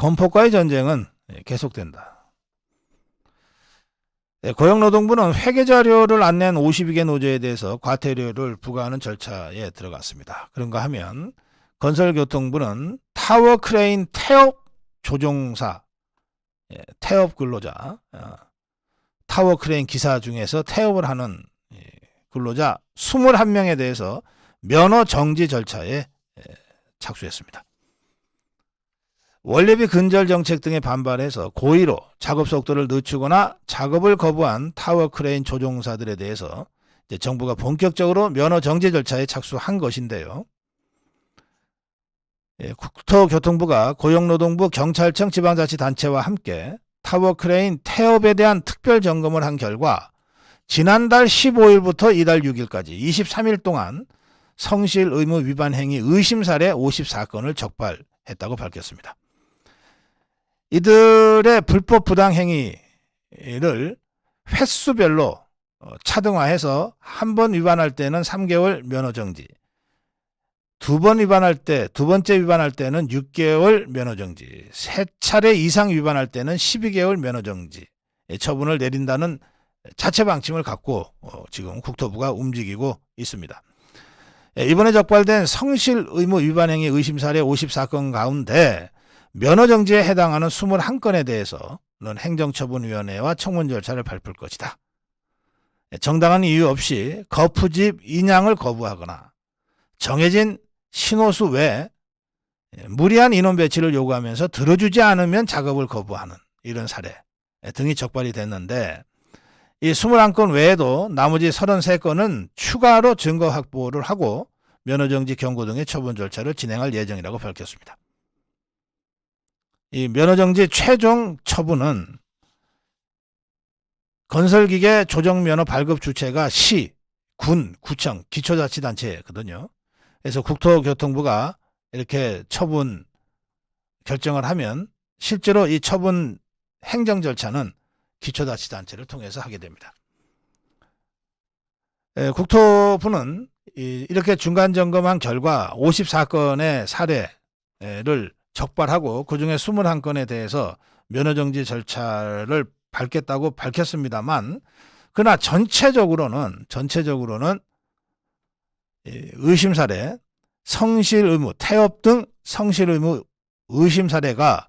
건폭과의 전쟁은 계속된다. 고용노동부는 회계자료를 안 낸 52개 노조에 대해서 과태료를 부과하는 절차에 들어갔습니다. 그런가 하면 건설교통부는 타워크레인 태업 조종사, 태업 근로자, 타워크레인 기사 중에서 태업을 하는 근로자 21명에 대해서 면허 정지 절차에 착수했습니다. 원래비 근절 정책 등에 반발해서 고의로 작업 속도를 늦추거나 작업을 거부한 타워크레인 조종사들에 대해서 이제 정부가 본격적으로 면허 정지 절차에 착수한 것인데요. 국토교통부가 고용노동부, 경찰청, 지방자치단체와 함께 타워크레인 태업에 대한 특별 점검을 한 결과 지난달 15일부터 이달 6일까지 23일 동안 성실 의무 위반 행위 의심 사례 54건을 적발했다고 밝혔습니다. 이들의 불법 부당 행위를 횟수별로 차등화해서 한 번 위반할 때는 3개월 면허 정지, 두 번째 위반할 때는 6개월 면허 정지, 3차례 이상 위반할 때는 12개월 면허 정지 처분을 내린다는 자체 방침을 갖고 지금 국토부가 움직이고 있습니다. 이번에 적발된 성실 의무 위반 행위 의심 사례 54건 가운데 면허 정지에 해당하는 21건에 대해서는 행정처분위원회와 청문 절차를 밟을 것이다. 정당한 이유 없이 거푸집 인양을 거부하거나 정해진 신호수 외에 무리한 인원 배치를 요구하면서 들어주지 않으면 작업을 거부하는 이런 사례 등이 적발이 됐는데, 이 21건 외에도 나머지 33건은 추가로 증거 확보를 하고 면허정지 경고 등의 처분 절차를 진행할 예정이라고 밝혔습니다. 이 면허정지 최종 처분은 건설기계 조정면허 발급 주체가 시, 군, 구청, 기초자치단체거든요. 그래서 국토교통부가 이렇게 처분 결정을 하면 실제로 이 처분 행정 절차는 기초자치단체를 통해서 하게 됩니다. 국토부는 이렇게 중간점검한 결과 54건의 사례를 적발하고 그중에 21건에 대해서 면허정지 절차를 밟겠다고 밝혔습니다만, 그러나 전체적으로는 의심 사례, 성실 의무, 태업 등 성실 의무 의심 사례가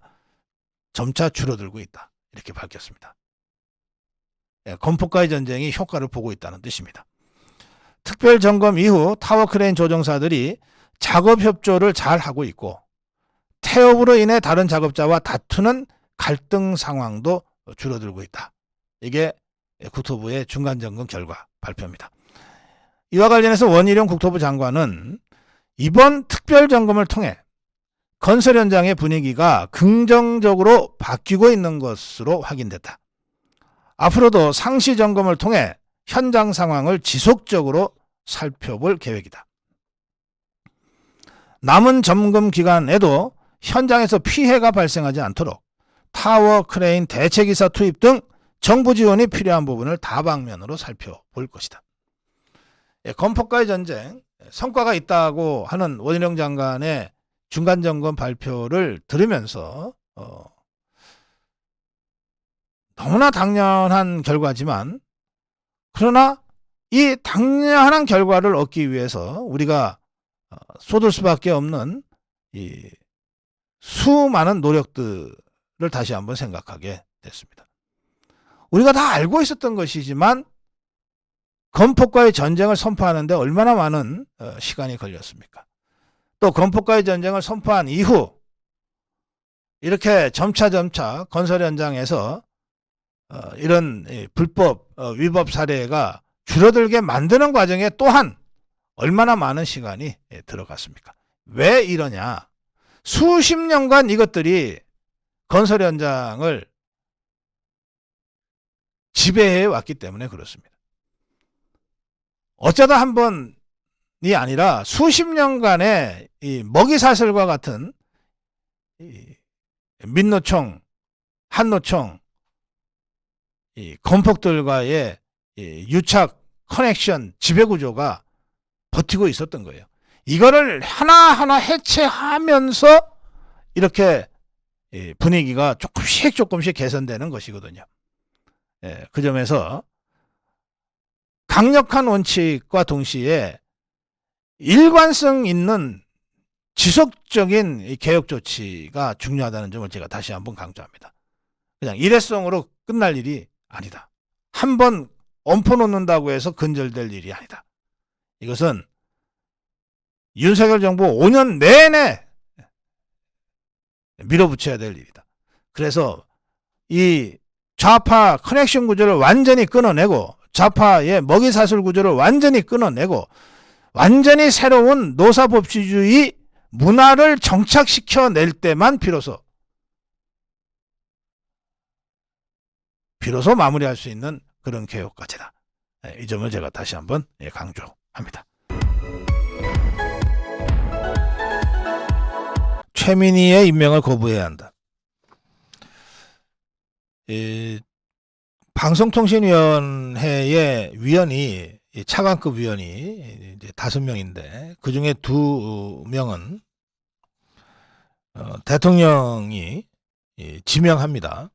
점차 줄어들고 있다, 이렇게 밝혔습니다. 건폭과의 전쟁이 효과를 보고 있다는 뜻입니다. 특별 점검 이후 타워크레인 조종사들이 작업 협조를 잘 하고 있고 태업으로 인해 다른 작업자와 다투는 갈등 상황도 줄어들고 있다. 이게 국토부의 중간점검 결과 발표입니다. 이와 관련해서 원희룡 국토부 장관은 이번 특별점검을 통해 건설 현장의 분위기가 긍정적으로 바뀌고 있는 것으로 확인됐다. 앞으로도 상시 점검을 통해 현장 상황을 지속적으로 살펴볼 계획이다. 남은 점검 기간에도 현장에서 피해가 발생하지 않도록 타워 크레인 대체기사 투입 등 정부 지원이 필요한 부분을 다방면으로 살펴볼 것이다. 건폭과의 전쟁, 성과가 있다고 하는 원희룡 장관의 중간점검 발표를 들으면서 너무나 당연한 결과지만, 그러나 이 당연한 결과를 얻기 위해서 우리가 쏟을 수밖에 없는 이 수많은 노력들을 다시 한번 생각하게 됐습니다. 우리가 다 알고 있었던 것이지만 건폭과의 전쟁을 선포하는 데 얼마나 많은 시간이 걸렸습니까? 또 건폭과의 전쟁을 선포한 이후 이렇게 점차 건설 현장에서 이런 불법 위법 사례가 줄어들게 만드는 과정에 또한 얼마나 많은 시간이 들어갔습니까? 왜 이러냐? 수십 년간 이것들이 건설 현장을 지배해 왔기 때문에 그렇습니다. 어쩌다 한 번이 아니라 수십 년간의 이 먹이사슬과 같은 이 민노총, 한노총, 이 건폭들과의 이 유착, 커넥션, 지배구조가 버티고 있었던 거예요. 이거를 하나하나 해체하면서 이렇게 분위기가 조금씩 개선되는 것이거든요. 그 점에서 강력한 원칙과 동시에 일관성 있는 지속적인 개혁 조치가 중요하다는 점을 제가 다시 한번 강조합니다. 그냥 일회성으로 끝날 일이 아니다. 한번 엎어 놓는다고 해서 근절될 일이 아니다. 이것은 윤석열 정부 5년 내내 밀어붙여야 될 일이다. 그래서 이 좌파 커넥션 구조를 완전히 끊어내고 좌파의 먹이사슬 구조를 완전히 끊어내고 완전히 새로운 노사법치주의 문화를 정착시켜낼 때만 비로소 마무리할 수 있는 그런 개혁과제다. 이 점을 제가 다시 한번 강조합니다. 최민희의 임명을 거부해야 한다. 방송통신위원회의 위원이 차관급 위원이 이제 5명인데 그 중에 2명은 대통령이 지명합니다.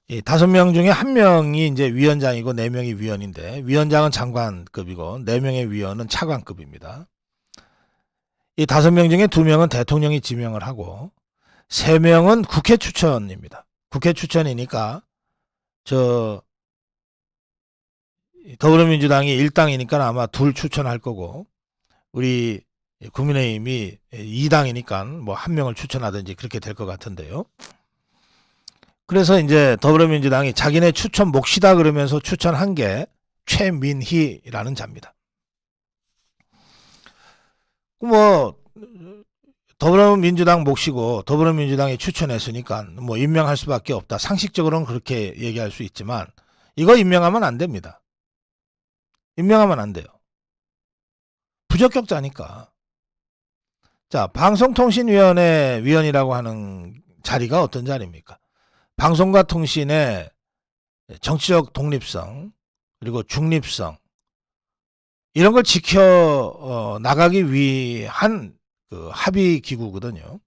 이 5명 중에 1명이 이제 위원장이고 4명이 위원인데 위원장은 장관급이고 4명의 위원은 차관급입니다. 이 5명 중에 2명은 대통령이 지명을 하고 3명은 국회 추천입니다. 국회 추천이니까 더불어민주당이 1당이니까 아마 2 추천할 거고 우리 국민의힘이 2당이니까 뭐 1명을 추천하든지 그렇게 될 것 같은데요. 그래서 이제 더불어민주당이 자기네 추천 몫이다 그러면서 추천한 게 최민희라는 자입니다. 뭐 더불어민주당 몫이고 더불어민주당이 추천했으니까 뭐 임명할 수밖에 없다. 상식적으로는 그렇게 얘기할 수 있지만 이거 임명하면 안 됩니다. 임명하면 안 돼요. 부적격자니까. 자, 방송통신위원회 위원이라고 하는 자리가 어떤 자리입니까? 방송과 통신의 정치적 독립성 그리고 중립성 이런 걸 지켜 나가기 위한 그 합의 기구거든요.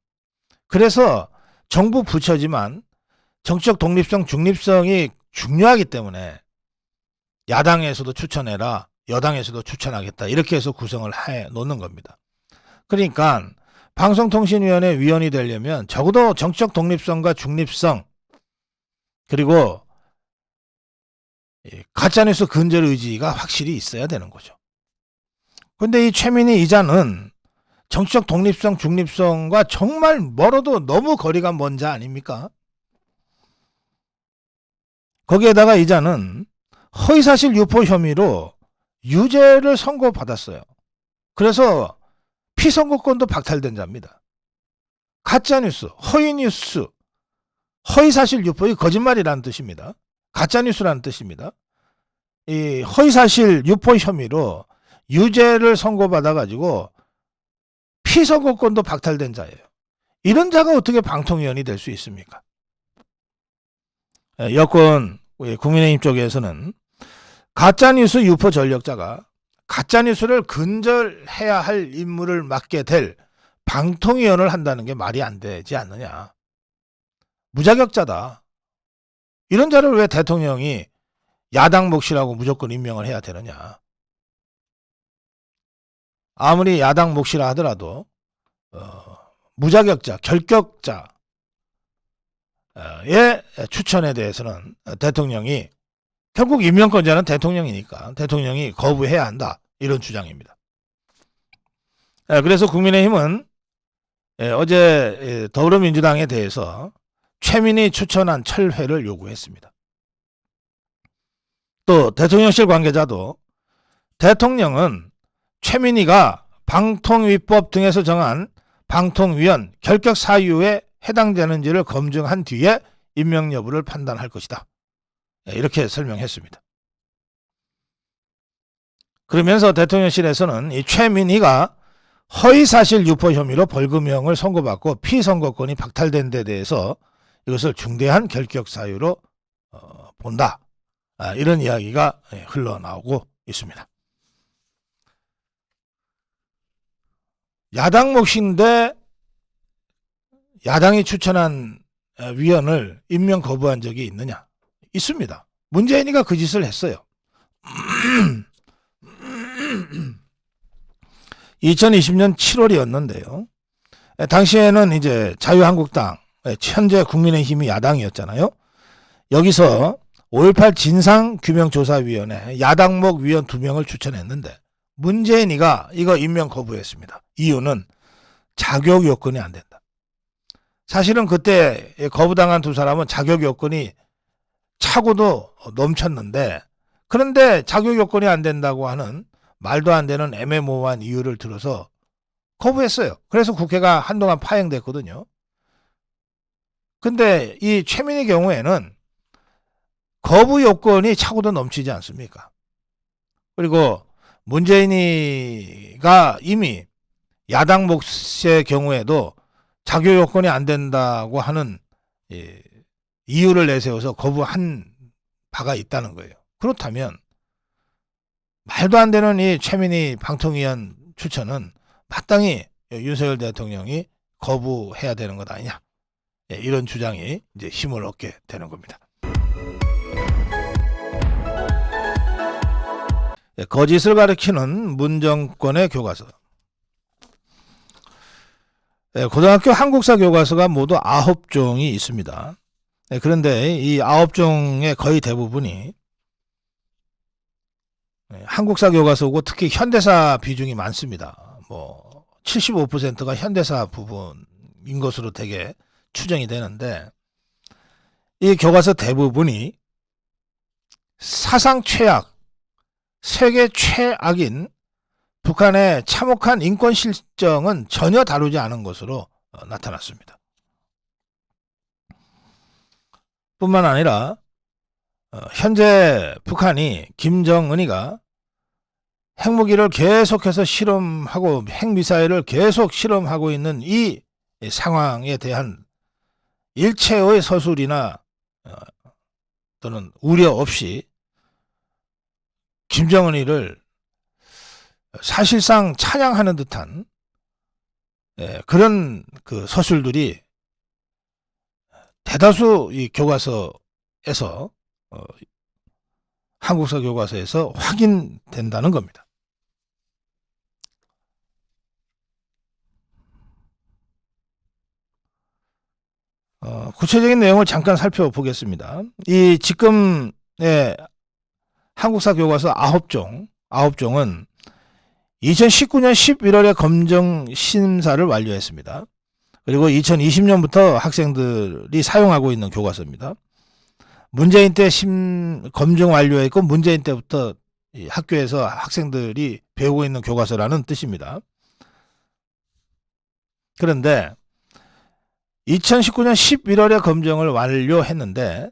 그래서 정부 부처지만 정치적 독립성, 중립성이 중요하기 때문에 야당에서도 추천해라, 여당에서도 추천하겠다 이렇게 해서 구성을 해 놓는 겁니다. 그러니까 방송통신위원회 위원이 되려면 적어도 정치적 독립성과 중립성 그리고 가짜뉴스 근절 의지가 확실히 있어야 되는 거죠. 그런데 이 최민희 이자는 정치적 독립성, 중립성과 정말 멀어도 너무 거리가 먼 자 아닙니까? 거기에다가 이자는 허위사실 유포 혐의로 유죄를 선고받았어요. 그래서 피선거권도 박탈된 자입니다. 가짜뉴스, 허위뉴스, 허위사실 유포, 이 거짓말이라는 뜻입니다. 가짜뉴스라는 뜻입니다. 이 허위사실 유포 혐의로 유죄를 선고받아가지고 피선거권도 박탈된 자예요. 이런 자가 어떻게 방통위원이 될 수 있습니까? 여권 국민의힘 쪽에서는 가짜뉴스 유포 전력자가 가짜뉴스를 근절해야 할 임무를 맡게 될 방통위원을 한다는 게 말이 안 되지 않느냐. 무자격자다. 이런 자를 왜 대통령이 야당 몫이라고 무조건 임명을 해야 되느냐. 아무리 야당 몫이라 하더라도 무자격자, 결격자의 추천에 대해서는 대통령이 결국 임명권자는 대통령이니까 대통령이 거부해야 한다. 이런 주장입니다. 그래서 국민의힘은 어제 더불어민주당에 대해서 최민희 추천안 철회를 요구했습니다. 또 대통령실 관계자도 대통령은 최민희가 방통위법 등에서 정한 방통위원 결격 사유에 해당되는지를 검증한 뒤에 임명 여부를 판단할 것이다. 이렇게 설명했습니다. 그러면서 대통령실에서는 이 최민희가 허위사실 유포 혐의로 벌금형을 선고받고 피선거권이 박탈된 데 대해서 이것을 중대한 결격 사유로 본다. 이런 이야기가 흘러나오고 있습니다. 야당 몫인데 야당이 추천한 위원을 임명 거부한 적이 있느냐? 있습니다. 문재인이가 그 짓을 했어요. 2020년 7월이었는데요. 당시에는 이제 자유한국당, 현재 국민의힘이 야당이었잖아요. 여기서 5.18 진상규명조사위원회 야당목 위원 2명을 추천했는데 문재인이가 이거 임명 거부했습니다. 이유는 자격 요건이 안 된다. 사실은 그때 거부당한 두 사람은 자격 요건이 차고도 넘쳤는데, 그런데 자격 요건이 안 된다고 하는 말도 안 되는 애매모호한 이유를 들어서 거부했어요. 그래서 국회가 한동안 파행됐거든요. 근데 이 최민희 경우에는 거부 요건이 차고도 넘치지 않습니까? 그리고 문재인이가 이미 야당 몫의 경우에도 자격 요건이 안 된다고 하는 이유를 내세워서 거부한 바가 있다는 거예요. 그렇다면 말도 안 되는 이 최민희 방통위원 추천은 마땅히 윤석열 대통령이 거부해야 되는 것 아니냐, 이런 주장이 이제 힘을 얻게 되는 겁니다. 거짓을 가리키는 문정권의 교과서. 고등학교 한국사 교과서가 모두 9종이 있습니다. 그런데 이 9종의 거의 대부분이 한국사 교과서고 특히 현대사 비중이 많습니다. 뭐 75%가 현대사 부분인 것으로 되게 추정이 되는데, 이 교과서 대부분이 사상 최악, 세계 최악인 북한의 참혹한 인권 실정은 전혀 다루지 않은 것으로 나타났습니다. 뿐만 아니라 현재 북한이 김정은이가 핵무기를 계속해서 실험하고 핵미사일을 계속 실험하고 있는 이 상황에 대한 일체의 서술이나 또는 우려 없이 김정은이를 사실상 찬양하는 듯한 그런 그 서술들이 대다수 이 교과서에서 한국사 교과서에서 확인된다는 겁니다. 구체적인 내용을 잠깐 살펴보겠습니다. 이 지금의 한국사 교과서 9종은 2019년 11월에 검정 심사를 완료했습니다. 그리고 2020년부터 학생들이 사용하고 있는 교과서입니다. 문재인 때 검증 완료했고 문재인 때부터 학교에서 학생들이 배우고 있는 교과서라는 뜻입니다. 그런데 2019년 11월에 검증을 완료했는데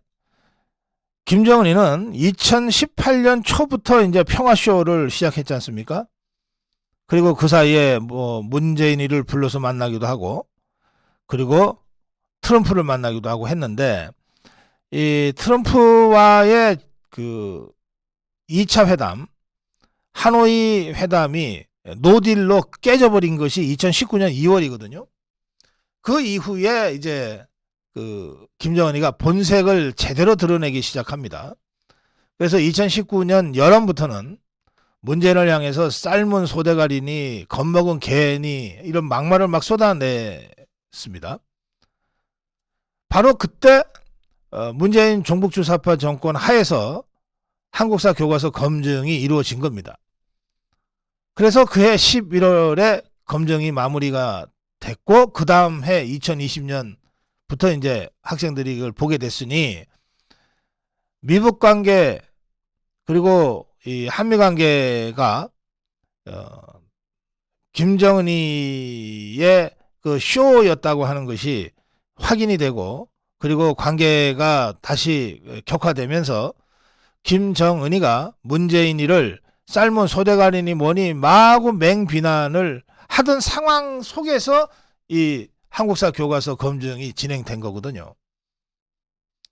김정은이는 2018년 초부터 이제 평화쇼를 시작했지 않습니까? 그리고 그 사이에 뭐 문재인이를 불러서 만나기도 하고, 그리고 트럼프를 만나기도 하고 했는데, 이 트럼프와의 그 2차 회담, 하노이 회담이 노딜로 깨져버린 것이 2019년 2월이거든요. 그 이후에 이제 그 김정은이가 본색을 제대로 드러내기 시작합니다. 그래서 2019년 여름부터는 문재인을 향해서 삶은 소대가리니 겁먹은 개니 이런 막말을 막 쏟아냈습니다. 바로 그때 문재인 종북주사파 정권 하에서 한국사 교과서 검증이 이루어진 겁니다. 그래서 그해 11월에 검증이 마무리가 됐고, 그 다음 해 2020년부터 이제 학생들이 이걸 보게 됐으니 미북 관계 그리고 이 한미 관계가 김정은이의 그 쇼였다고 하는 것이 확인이 되고, 그리고 관계가 다시 격화되면서 김정은이가 문재인이를 삶은 소대가리니 뭐니 마구 맹비난을 하던 상황 속에서 이 한국사 교과서 검증이 진행된 거거든요.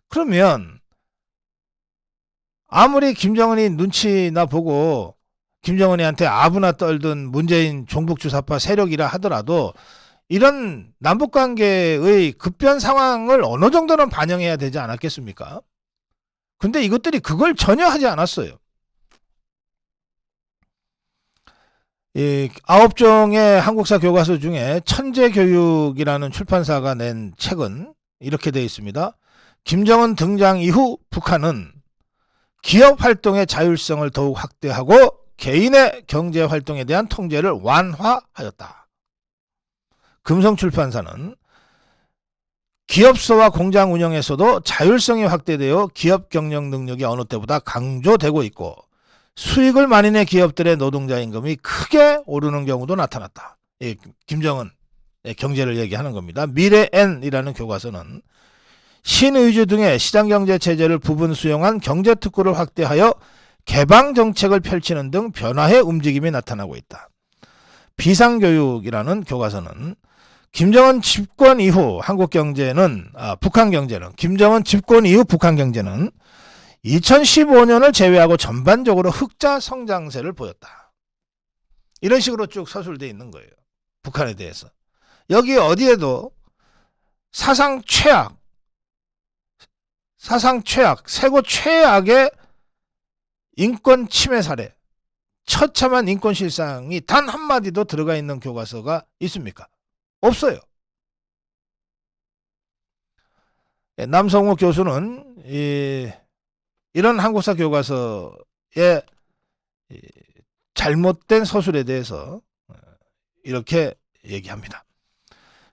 그러면 아무리 김정은이 눈치나 보고 김정은이한테 아부나 떨던 문재인 종북주사파 세력이라 하더라도 이런 남북관계의 급변 상황을 어느 정도는 반영해야 되지 않았겠습니까? 근데 이것들이 그걸 전혀 하지 않았어요. 이 9종의 한국사 교과서 중에 천재교육이라는 출판사가 낸 책은 이렇게 되어 있습니다. 김정은 등장 이후 북한은 기업 활동의 자율성을 더욱 확대하고 개인의 경제 활동에 대한 통제를 완화하였다. 금성출판사는 기업소와 공장 운영에서도 자율성이 확대되어 기업 경영 능력이 어느 때보다 강조되고 있고 수익을 많이 낸 기업들의 노동자 임금이 크게 오르는 경우도 나타났다. 김정은 경제를 얘기하는 겁니다. 미래엔이라는 교과서는 신의주 등의 시장경제체제를 부분 수용한 경제특구를 확대하여 개방정책을 펼치는 등 변화의 움직임이 나타나고 있다. 비상교육이라는 교과서는 김정은 집권 이후 북한 경제는 김정은 집권 이후 북한 경제는 2015년을 제외하고 전반적으로 흑자 성장세를 보였다. 이런 식으로 쭉 서술되어 있는 거예요. 북한에 대해서. 여기 어디에도 사상 최악, 세고 최악의 인권 침해 사례, 처참한 인권 실상이 단 한마디도 들어가 있는 교과서가 있습니까? 없어요. 남성욱 교수는 이런 한국사 교과서의 잘못된 서술에 대해서 이렇게 얘기합니다.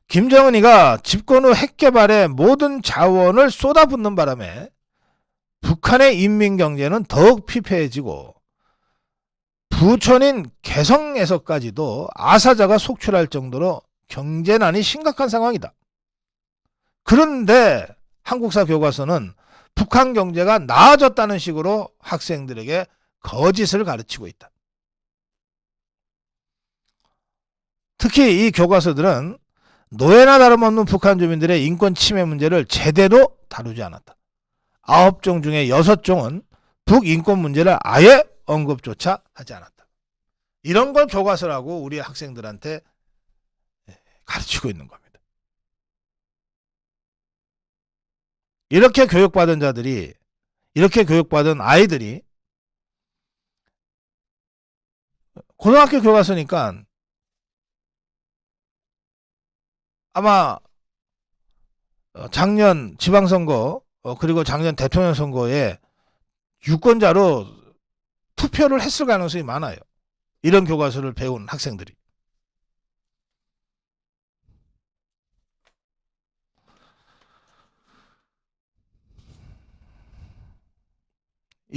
김정은이가 집권 후 핵개발에 모든 자원을 쏟아붓는 바람에 북한의 인민경제는 더욱 피폐해지고 부촌인 개성에서까지도 아사자가 속출할 정도로 경제난이 심각한 상황이다. 그런데 한국사 교과서는 북한 경제가 나아졌다는 식으로 학생들에게 거짓을 가르치고 있다. 특히 이 교과서들은 노예나 다름없는 북한 주민들의 인권 침해 문제를 제대로 다루지 않았다. 9종 중에 6종은 북인권 문제를 아예 언급조차 하지 않았다. 이런 걸 교과서라고 우리 학생들한테 가르치고 있는 겁니다. 이렇게 교육받은 자들이, 이렇게 교육받은 아이들이 고등학교 교과서니까 아마 작년 지방선거 그리고 작년 대통령 선거에 유권자로 투표를 했을 가능성이 많아요. 이런 교과서를 배운 학생들이.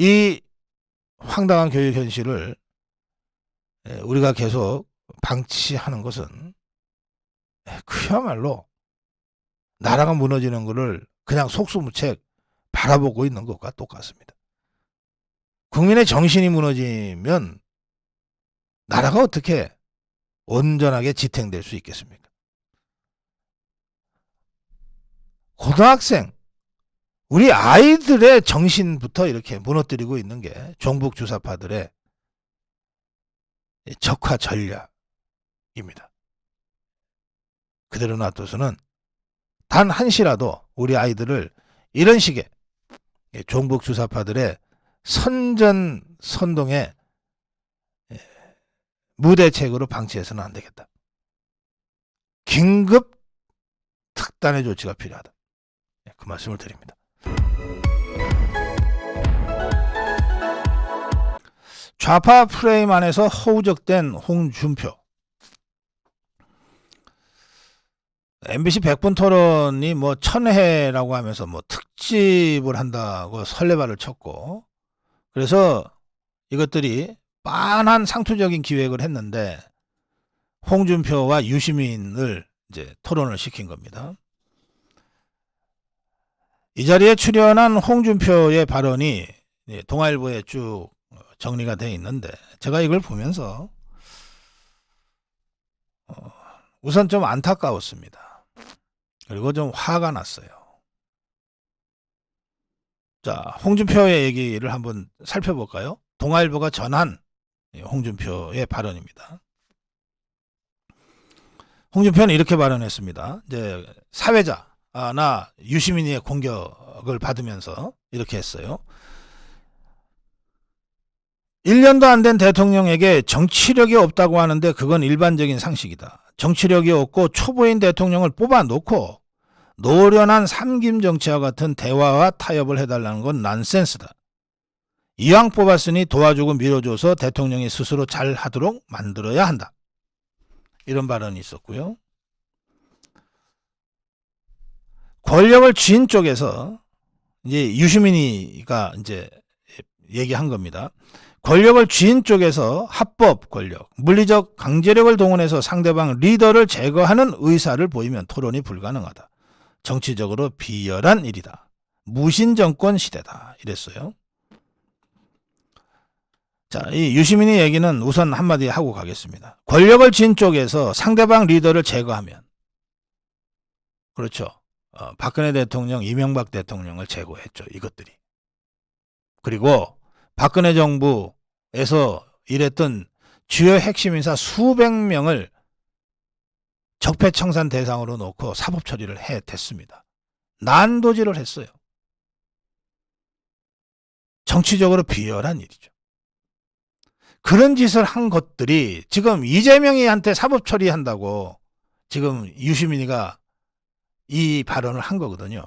이 황당한 교육 현실을 우리가 계속 방치하는 것은 그야말로 나라가 무너지는 것을 그냥 속수무책 바라보고 있는 것과 똑같습니다. 국민의 정신이 무너지면 나라가 어떻게 온전하게 지탱될 수 있겠습니까? 고등학생, 우리 아이들의 정신부터 이렇게 무너뜨리고 있는 게 종북 주사파들의 적화 전략입니다. 그대로 놔둬서는 단 한시라도 우리 아이들을 이런 식의 종북 주사파들의 선전선동의 무대책으로 방치해서는 안 되겠다. 긴급 특단의 조치가 필요하다. 그 말씀을 드립니다. 좌파 프레임 안에서 허우적된 홍준표. MBC 100분 토론이 뭐 1000회라고 하면서 뭐 특집을 한다고 설레발을 쳤고, 그래서 이것들이 빤한 상투적인 기획을 했는데 홍준표와 유시민을 이제 토론을 시킨 겁니다. 이 자리에 출연한 홍준표의 발언이 동아일보에 쭉 정리가 되어 있는데 제가 이걸 보면서 우선 좀 안타까웠습니다. 그리고 좀 화가 났어요. 자, 홍준표의 얘기를 한번 살펴볼까요? 동아일보가 전한 홍준표의 발언입니다. 홍준표는 이렇게 발언했습니다. 이제 사회자나 유시민의 공격을 받으면서 이렇게 했어요. 1년도 안 된 대통령에게 정치력이 없다고 하는데 그건 일반적인 상식이다. 정치력이 없고 초보인 대통령을 뽑아놓고 노련한 삼김 정치와 같은 대화와 타협을 해달라는 건 난센스다. 이왕 뽑았으니 도와주고 밀어줘서 대통령이 스스로 잘하도록 만들어야 한다. 이런 발언이 있었고요. 권력을 쥔 쪽에서 이제 유시민이가 이제 얘기한 겁니다. 권력을 쥔 쪽에서 합법 권력, 물리적 강제력을 동원해서 상대방 리더를 제거하는 의사를 보이면 토론이 불가능하다. 정치적으로 비열한 일이다. 무신정권 시대다. 이랬어요. 자, 이 유시민의 얘기는 우선 한마디 하고 가겠습니다. 권력을 쥔 쪽에서 상대방 리더를 제거하면, 그렇죠. 박근혜 대통령, 이명박 대통령을 제거했죠. 이것들이. 그리고 박근혜 정부에서 일했던 주요 핵심 인사 수백 명을 적폐청산 대상으로 놓고 사법 처리를 해댔습니다. 난도질을 했어요. 정치적으로 비열한 일이죠. 그런 짓을 한 것들이 지금 이재명이한테 사법 처리한다고 지금 유시민이가 이 발언을 한 거거든요.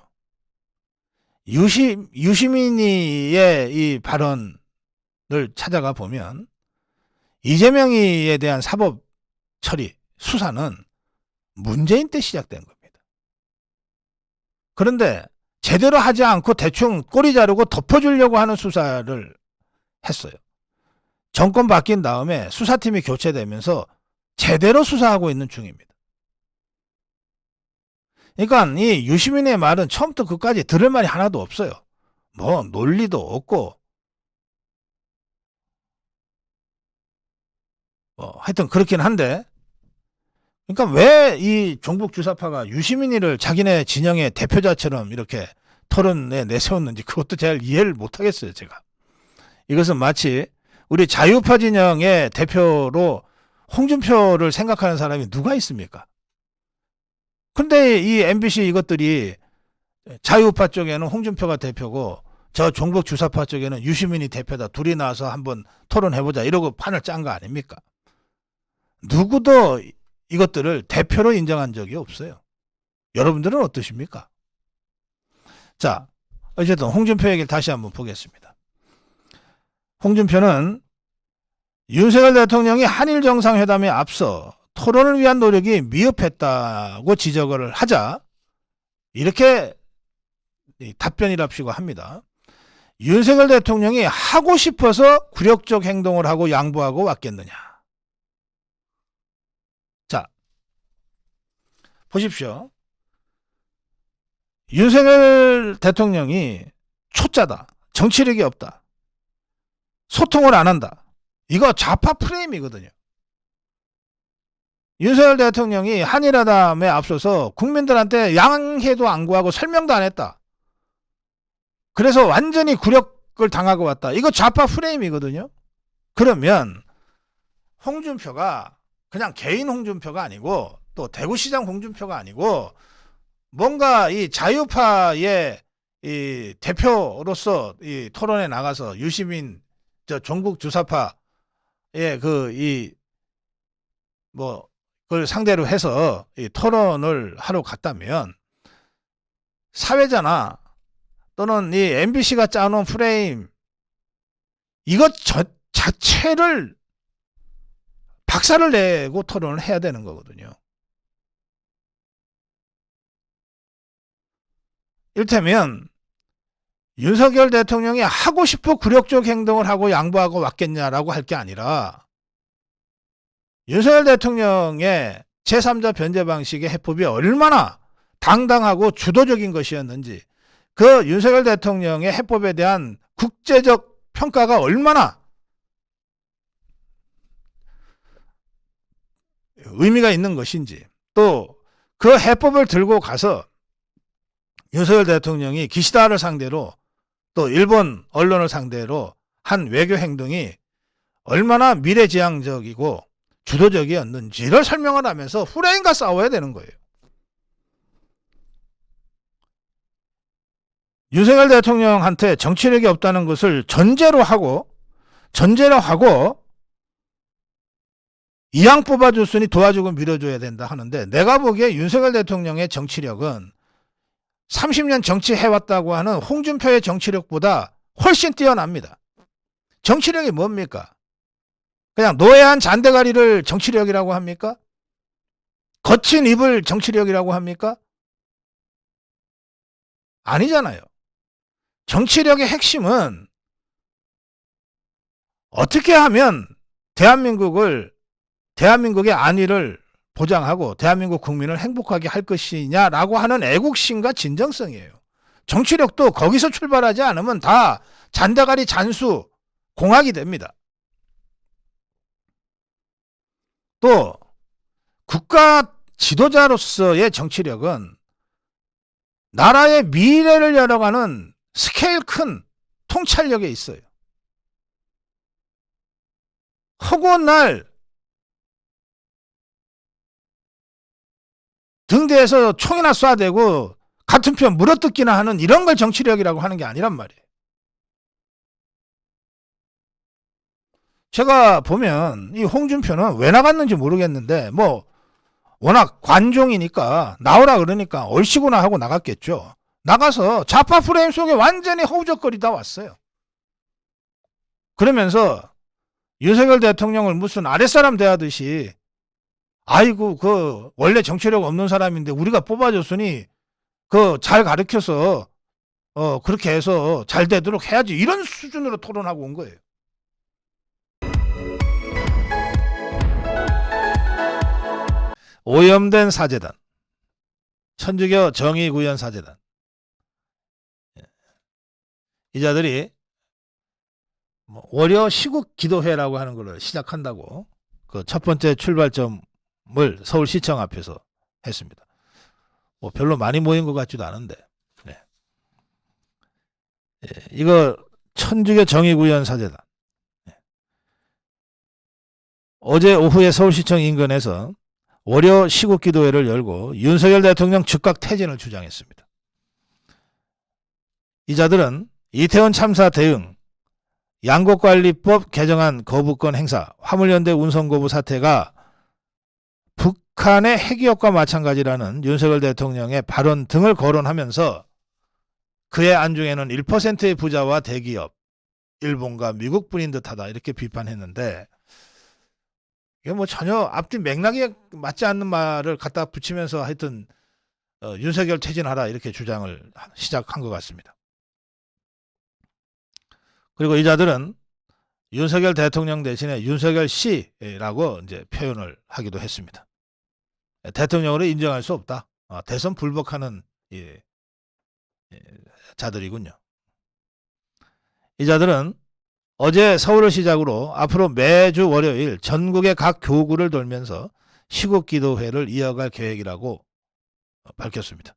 유시민이의 이 발언을 찾아가 보면 이재명이에 대한 사법 처리, 수사는 문재인 때 시작된 겁니다. 그런데 제대로 하지 않고 대충 꼬리 자르고 덮어주려고 하는 수사를 했어요. 정권 바뀐 다음에 수사팀이 교체되면서 제대로 수사하고 있는 중입니다. 그러니까 이 유시민의 말은 처음부터 끝까지 들을 말이 하나도 없어요. 뭐 논리도 없고 하여튼 그렇긴 한데, 그러니까 왜 이 종북 주사파가 유시민이를 자기네 진영의 대표자처럼 이렇게 토론에 내세웠는지 그것도 잘 이해를 못하겠어요. 제가. 이것은 마치 우리 자유파 진영의 대표로 홍준표를 생각하는 사람이 누가 있습니까? 근데 이 MBC 이것들이 자유파 쪽에는 홍준표가 대표고 저 종북 주사파 쪽에는 유시민이 대표다. 둘이 나와서 한번 토론해보자. 이러고 판을 짠 거 아닙니까? 누구도 이것들을 대표로 인정한 적이 없어요. 여러분들은 어떠십니까? 자, 어쨌든 홍준표 얘기를 다시 한번 보겠습니다. 홍준표는 윤석열 대통령이 한일 정상회담에 앞서 토론을 위한 노력이 미흡했다고 지적을 하자 이렇게 답변이랍시고 합니다. 윤석열 대통령이 하고 싶어서 굴욕적 행동을 하고 양보하고 왔겠느냐. 자, 보십시오. 윤석열 대통령이 초짜다. 정치력이 없다. 소통을 안 한다. 이거 좌파 프레임이거든요. 윤석열 대통령이 한일회담에 앞서서 국민들한테 양해도 안 구하고 설명도 안 했다. 그래서 완전히 굴욕을 당하고 왔다. 이거 좌파 프레임이거든요. 그러면 홍준표가 그냥 개인 홍준표가 아니고 또 대구시장 홍준표가 아니고 뭔가 이 자유파의 이 대표로서 이 토론에 나가서 유시민 저 종북 주사파의 그걸 상대로 해서 이 토론을 하러 갔다면 사회자나 또는 이 MBC가 짜놓은 프레임 이것 자체를 박살을 내고 토론을 해야 되는 거거든요. 이를테면 윤석열 대통령이 하고 싶어 굴욕적 행동을 하고 양보하고 왔겠냐라고 할 게 아니라 윤석열 대통령의 제3자 변제 방식의 해법이 얼마나 당당하고 주도적인 것이었는지, 그 윤석열 대통령의 해법에 대한 국제적 평가가 얼마나 의미가 있는 것인지, 또 그 해법을 들고 가서 윤석열 대통령이 기시다를 상대로 또 일본 언론을 상대로 한 외교 행동이 얼마나 미래지향적이고 주도적이었는지를 설명을 하면서 후레인과 싸워야 되는 거예요. 윤석열 대통령한테 정치력이 없다는 것을 전제로 하고 이왕 뽑아줬으니 도와주고 밀어줘야 된다 하는데, 내가 보기에 윤석열 대통령의 정치력은 30년 정치해왔다고 하는 홍준표의 정치력보다 훨씬 뛰어납니다. 정치력이 뭡니까? 그냥 노예한 잔대가리를 정치력이라고 합니까? 거친 입을 정치력이라고 합니까? 아니잖아요. 정치력의 핵심은 어떻게 하면 대한민국의 안위를 보장하고 대한민국 국민을 행복하게 할 것이냐라고 하는 애국심과 진정성이에요. 정치력도 거기서 출발하지 않으면 다 잔대가리 잔수 공학이 됩니다. 또 국가 지도자로서의 정치력은 나라의 미래를 열어가는 스케일 큰 통찰력에 있어요. 허구한 날 등대에서 총이나 쏴대고 같은 편 물어뜯기나 하는 이런 걸 정치력이라고 하는 게 아니란 말이에요. 제가 보면 이 홍준표는 왜 나갔는지 모르겠는데 뭐 워낙 관종이니까 나오라 그러니까 얼씨구나 하고 나갔겠죠. 나가서 좌파 프레임 속에 완전히 허우적거리다 왔어요. 그러면서 윤석열 대통령을 무슨 아랫사람 대하듯이 아이고 그 원래 정치력 없는 사람인데 우리가 뽑아줬으니 그 잘 가르쳐서 그렇게 해서 잘 되도록 해야지, 이런 수준으로 토론하고 온 거예요. 오염된 사제단, 천주교 정의구현사제단, 이 자들이 월요 시국 기도회라고 하는 걸 시작한다고 그 첫 번째 출발점을 서울시청 앞에서 했습니다. 뭐 별로 많이 모인 것 같지도 않은데, 네. 이거 천주교 정의구현사제단, 어제 오후에 서울시청 인근에서 월요 시국기도회를 열고 윤석열 대통령 즉각 퇴진을 주장했습니다. 이 자들은 이태원 참사 대응, 양곡관리법 개정안 거부권 행사, 화물연대 운송거부 사태가 북한의 핵위협과 마찬가지라는 윤석열 대통령의 발언 등을 거론하면서 그의 안중에는 1%의 부자와 대기업, 일본과 미국뿐인 듯하다, 이렇게 비판했는데, 이게 뭐 전혀 앞뒤 맥락에 맞지 않는 말을 갖다 붙이면서 하여튼 윤석열 퇴진하라, 이렇게 주장을 시작한 것 같습니다. 그리고 이 자들은 윤석열 대통령 대신에 윤석열 씨라고 이제 표현을 하기도 했습니다. 대통령으로 인정할 수 없다, 대선 불복하는 자들이군요. 이 자들은 어제 서울을 시작으로 앞으로 매주 월요일 전국의 각 교구를 돌면서 시국기도회를 이어갈 계획이라고 밝혔습니다.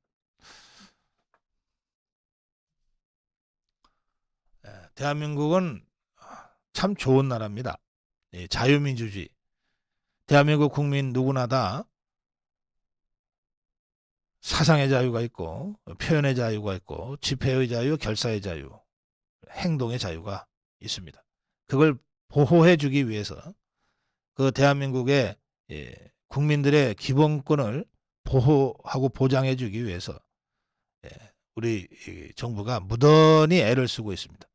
대한민국은 참 좋은 나라입니다. 자유민주주의. 대한민국 국민 누구나 다 사상의 자유가 있고 표현의 자유가 있고 집회의 자유, 결사의 자유, 행동의 자유가 있습니다. 그걸 보호해 주기 위해서 그 대한민국의 국민들의 기본권을 보호하고 보장해 주기 위해서 우리 정부가 무던히 애를 쓰고 있습니다.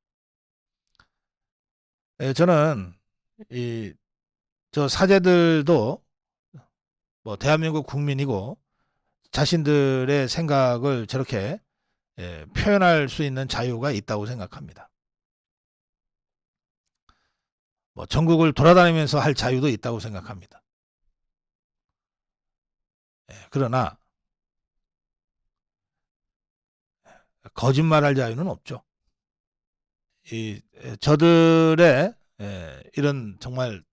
저는 저 사제들도 뭐 대한민국 국민이고 자신들의 생각을 저렇게 표현할 수 있는 자유가 있다고 생각합니다. 뭐 전국을 돌아다니면서 할 자유도 있다고 생각합니다. 그러나 거짓말할 자유는 없죠. 저들의 이런 정말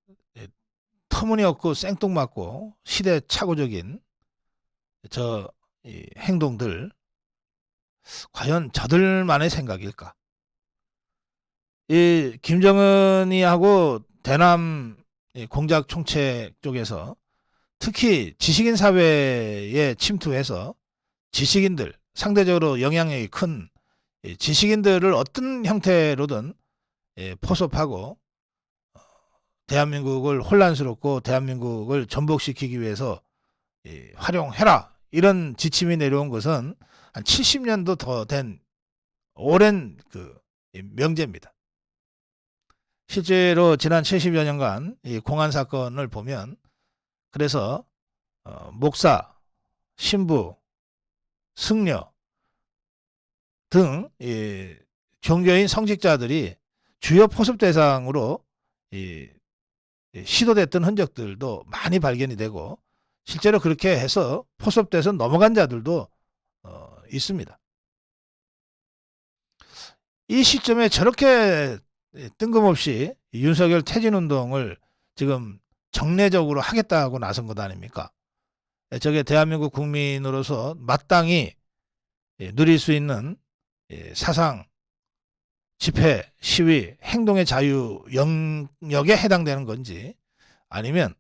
터무니없고 생뚱맞고 시대착오적인 저 행동들, 과연 저들만의 생각일까? 이 김정은이하고 대남 이 공작 총책 쪽에서 특히 지식인 사회에 침투해서 지식인들, 상대적으로 영향력이 큰 지식인들을 어떤 형태로든 포섭하고 대한민국을 혼란스럽고 대한민국을 전복시키기 위해서 활용해라, 이런 지침이 내려온 것은 한 70년도 더 된 오랜 그 명제입니다. 실제로 지난 70여 년간 이 공안 사건을 보면, 그래서 목사, 신부, 승려 등 종교인 성직자들이 주요 포섭 대상으로 시도됐던 흔적들도 많이 발견이 되고, 실제로 그렇게 해서 포섭돼서 넘어간 자들도 있습니다. 이 시점에 저렇게 뜬금없이 윤석열 퇴진운동을 지금 정례적으로 하겠다고 나선 것 아닙니까? 저게 대한민국 국민으로서 마땅히 누릴 수 있는 사상, 집회, 시위, 행동의 자유 영역에 해당되는 건지, 아니면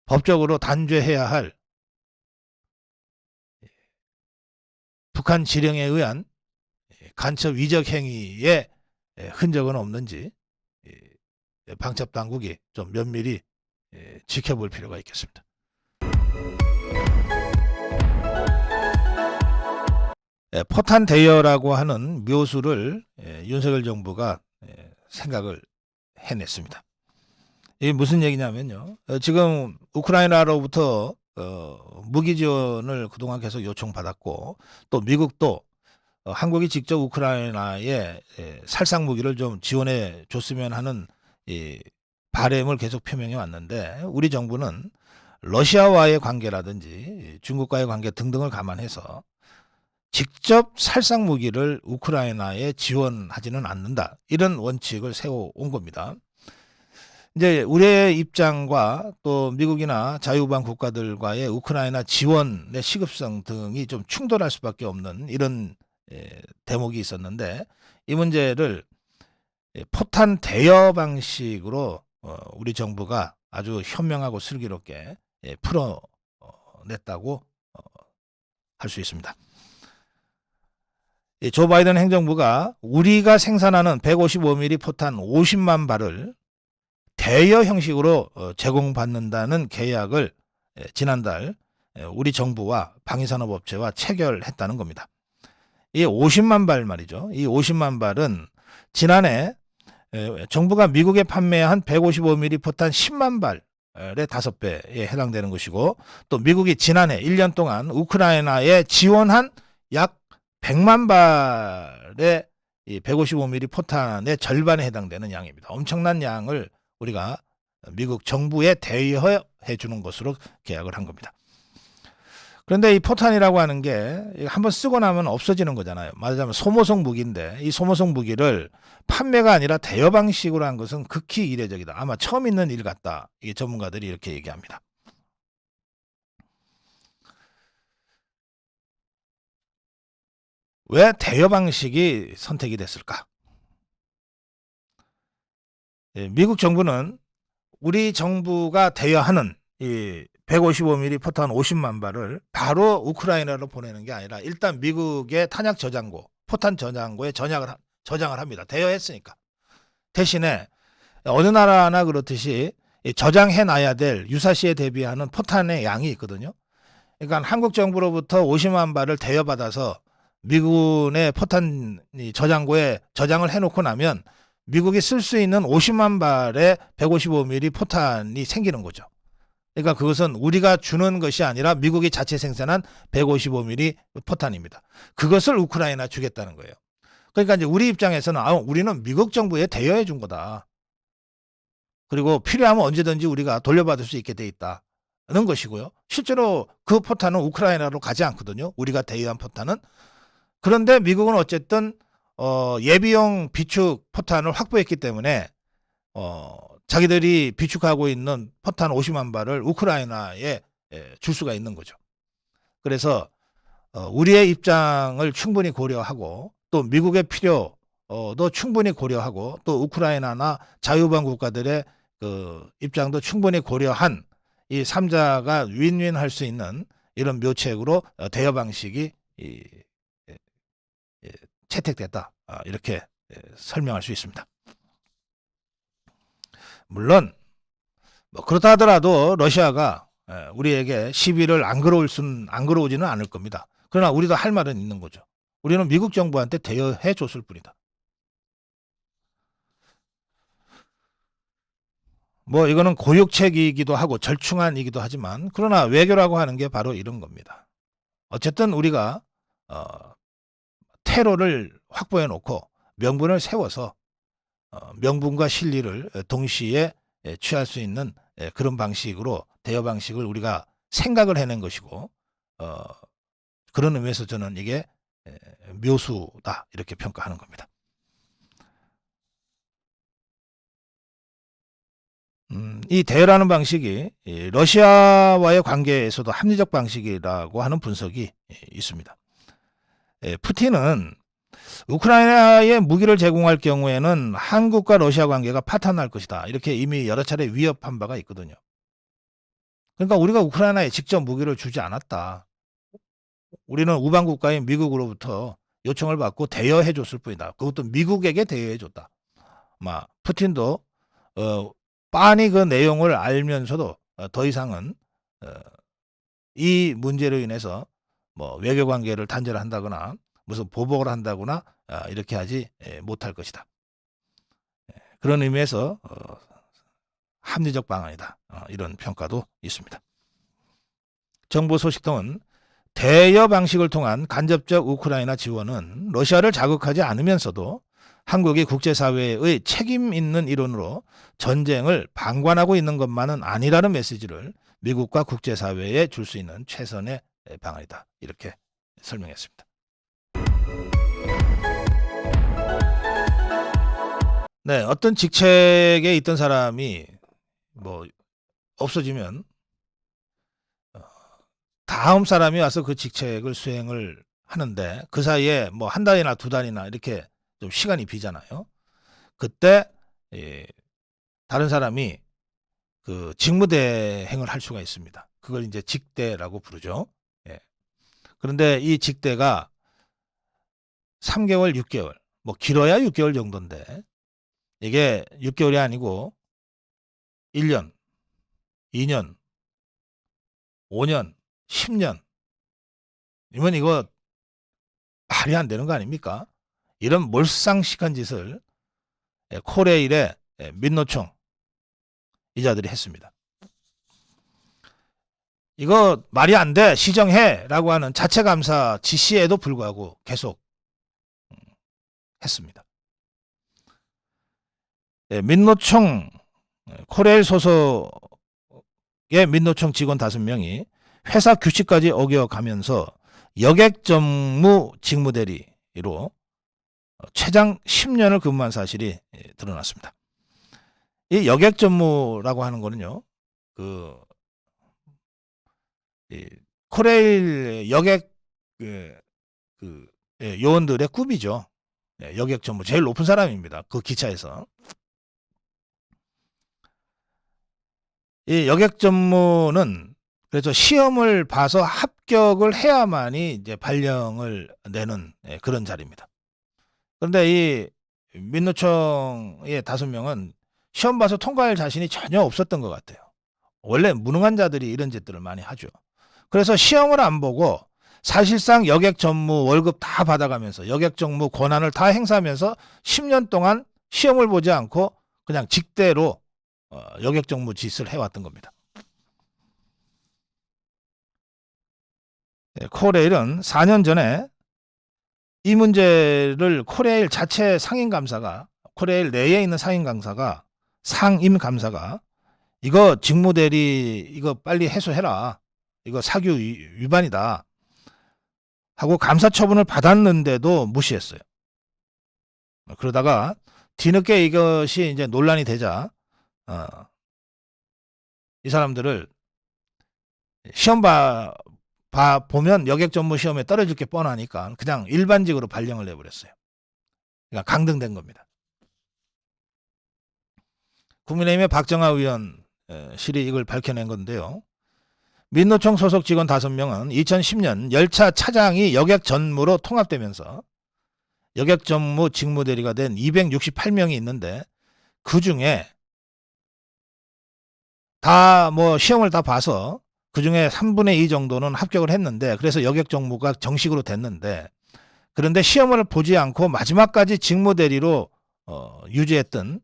법적으로 단죄해야 할 북한 지령에 의한 간첩 위적 행위의 흔적은 없는지 방첩 당국이 좀 면밀히 지켜볼 필요가 있겠습니다. 포탄 대여라고 하는 묘수를 윤석열 정부가 생각을 해냈습니다. 이게 무슨 얘기냐면요, 지금 우크라이나로부터 무기 지원을 그동안 계속 요청받았고, 또 미국도 한국이 직접 우크라이나에 살상 무기를 좀 지원해 줬으면 하는 바람을 계속 표명해 왔는데, 우리 정부는 러시아와의 관계라든지 중국과의 관계 등등을 감안해서 직접 살상 무기를 우크라이나에 지원하지는 않는다, 이런 원칙을 세워온 겁니다. 이제 우리의 입장과 또 미국이나 자유우방 국가들과의 우크라이나 지원의 시급성 등이 좀 충돌할 수밖에 없는 이런 대목이 있었는데, 이 문제를 포탄 대여 방식으로 우리 정부가 아주 현명하고 슬기롭게 풀어냈다고 할 수 있습니다. 조 바이든 행정부가 우리가 생산하는 155mm 포탄 50만 발을 대여 형식으로 제공받는다는 계약을 지난달 우리 정부와 방위산업업체와 체결했다는 겁니다. 이 50만 발 말이죠. 이 50만 발은 지난해 정부가 미국에 판매한 155mm 포탄 10만 발의 5배에 해당되는 것이고, 또 미국이 지난해 1년 동안 우크라이나에 지원한 약 100만 발의 이 155mm 포탄의 절반에 해당되는 양입니다. 엄청난 양을 우리가 미국 정부에 대여해 주는 것으로 계약을 한 겁니다. 그런데 이 포탄이라고 하는 게 한번 쓰고 나면 없어지는 거잖아요. 말하자면 소모성 무기인데, 이 소모성 무기를 판매가 아니라 대여 방식으로 한 것은 극히 이례적이다. 아마 처음 있는 일 같다. 이게 전문가들이 이렇게 얘기합니다. 왜 대여 방식이 선택이 됐을까? 미국 정부는 우리 정부가 대여하는 이 155mm 포탄 50만 발을 바로 우크라이나로 보내는 게 아니라 일단 미국의 탄약 저장고, 포탄 저장고에 저장을 합니다. 대여했으니까. 대신에 어느 나라나 그렇듯이 저장해 놔야 될 유사시에 대비하는 포탄의 양이 있거든요. 그러니까 한국 정부로부터 50만 발을 대여받아서 미군의 포탄 저장고에 저장을 해놓고 나면 미국이 쓸 수 있는 50만 발의 155mm 포탄이 생기는 거죠. 그러니까 그것은 우리가 주는 것이 아니라 미국이 자체 생산한 155mm 포탄입니다. 그것을 우크라이나 주겠다는 거예요. 그러니까 이제 우리 입장에서는 우리는 미국 정부에 대여해 준 거다. 그리고 필요하면 언제든지 우리가 돌려받을 수 있게 돼 있다는 것이고요. 실제로 그 포탄은 우크라이나로 가지 않거든요. 우리가 대여한 포탄은. 그런데 미국은 어쨌든 예비용 비축 포탄을 확보했기 때문에 자기들이 비축하고 있는 포탄 50만 발을 우크라이나에 줄 수가 있는 거죠. 그래서 우리의 입장을 충분히 고려하고 또 미국의 필요, 도 충분히 고려하고 또 우크라이나나 자유반 국가들의 그 입장도 충분히 고려한 이 3자가 윈윈할 수 있는 이런 묘책으로 대여 방식이 채택됐다. 이렇게 설명할 수 있습니다. 물론 뭐 그렇다 하더라도 러시아가 우리에게 시비를 안 걸어오지는 않을 겁니다. 그러나 우리도 할 말은 있는 거죠. 우리는 미국 정부한테 대여해 줬을 뿐이다. 뭐 이거는 고육책이기도 하고 절충안이기도 하지만 그러나 외교라고 하는 게 바로 이런 겁니다. 어쨌든 우리가 테러를 확보해 놓고 명분을 세워서 명분과 실리를 동시에 취할 수 있는 그런 방식으로 대여 방식을 우리가 생각을 해낸 것이고 그런 의미에서 저는 이게 묘수다 이렇게 평가하는 겁니다. 이 대여라는 방식이 러시아와의 관계에서도 합리적 방식이라고 하는 분석이 있습니다. 푸틴은 우크라이나에 무기를 제공할 경우에는 한국과 러시아 관계가 파탄날 것이다. 이렇게 이미 여러 차례 위협한 바가 있거든요. 그러니까 우리가 우크라이나에 직접 무기를 주지 않았다. 우리는 우방 국가인 미국으로부터 요청을 받고 대여해 줬을 뿐이다. 그것도 미국에게 대여해 줬다. 푸틴도 빤히 그 내용을 알면서도 더 이상은 이 문제로 인해서 뭐 외교 관계를 단절한다거나 무슨 보복을 한다거나 이렇게 하지 못할 것이다. 그런 의미에서 합리적 방안이다. 이런 평가도 있습니다. 정보 소식통은 대여 방식을 통한 간접적 우크라이나 지원은 러시아를 자극하지 않으면서도 한국이 국제사회의 책임 있는 일원으로 전쟁을 방관하고 있는 것만은 아니라는 메시지를 미국과 국제사회에 줄 수 있는 최선의 방안이다. 이렇게 설명했습니다. 네, 어떤 직책에 있던 사람이 뭐 없어지면 다음 사람이 와서 그 직책을 수행을 하는데 그 사이에 뭐 한 달이나 두 달이나 이렇게 좀 시간이 비잖아요. 그때 다른 사람이 그 직무대행을 할 수가 있습니다. 그걸 이제 직대라고 부르죠. 그런데 이 직대가 3개월, 6개월, 뭐 길어야 6개월 정도인데 이게 6개월이 아니고 1년, 2년, 5년, 10년 이면 이거 말이 안 되는 거 아닙니까? 이런 몰상식한 짓을 코레일의 민노총 이자들이 했습니다. 이거 말이 안 돼, 시정해 라고 하는 자체감사 지시에도 불구하고 계속 했습니다. 민노총 코레일 소속의 민노총 직원 5명이 회사 규칙까지 어겨가면서 여객정무 직무대리로 최장 10년을 근무한 사실이 드러났습니다. 이 여객정무라고 하는 거는요, 코레일 여객 요원들의 꿈이죠. 여객정무 제일 높은 사람입니다. 그 기차에서. 이 여객정무는 그래서 시험을 봐서 합격을 해야만이 이제 발령을 내는 그런 자리입니다. 그런데 이 민노총의 5명은 시험 봐서 통과할 자신이 전혀 없었던 것 같아요. 원래 무능한 자들이 이런 짓들을 많이 하죠. 그래서 시험을 안 보고 사실상 여객 전무 월급 다 받아가면서 여객 정무 권한을 다 행사하면서 10년 동안 시험을 보지 않고 그냥 직대로 여객 정무 짓을 해왔던 겁니다. 코레일은 4년 전에 이 문제를 코레일 자체 상임감사가 코레일 내에 있는 상임감사가 이거 직무대리 이거 빨리 해소해라. 이거 사규 위반이다. 하고 감사 처분을 받았는데도 무시했어요. 그러다가 뒤늦게 이것이 이제 논란이 되자 이 사람들을 시험 보면 여객 전무 시험에 떨어질 게 뻔하니까 그냥 일반직으로 발령을 내버렸어요. 그러니까 강등된 겁니다. 국민의힘의 박정아 의원실이 이걸 밝혀낸 건데요. 민노총 소속 직원 5명은 2010년 열차 차장이 여객 전무로 통합되면서 여객 전무 직무대리가 된 268명이 있는데 그중에 다 시험을 다 봐서 그중에 3분의 2 정도는 합격을 했는데 그래서 여객 정무가 정식으로 됐는데 그런데 시험을 보지 않고 마지막까지 직무대리로 유지했던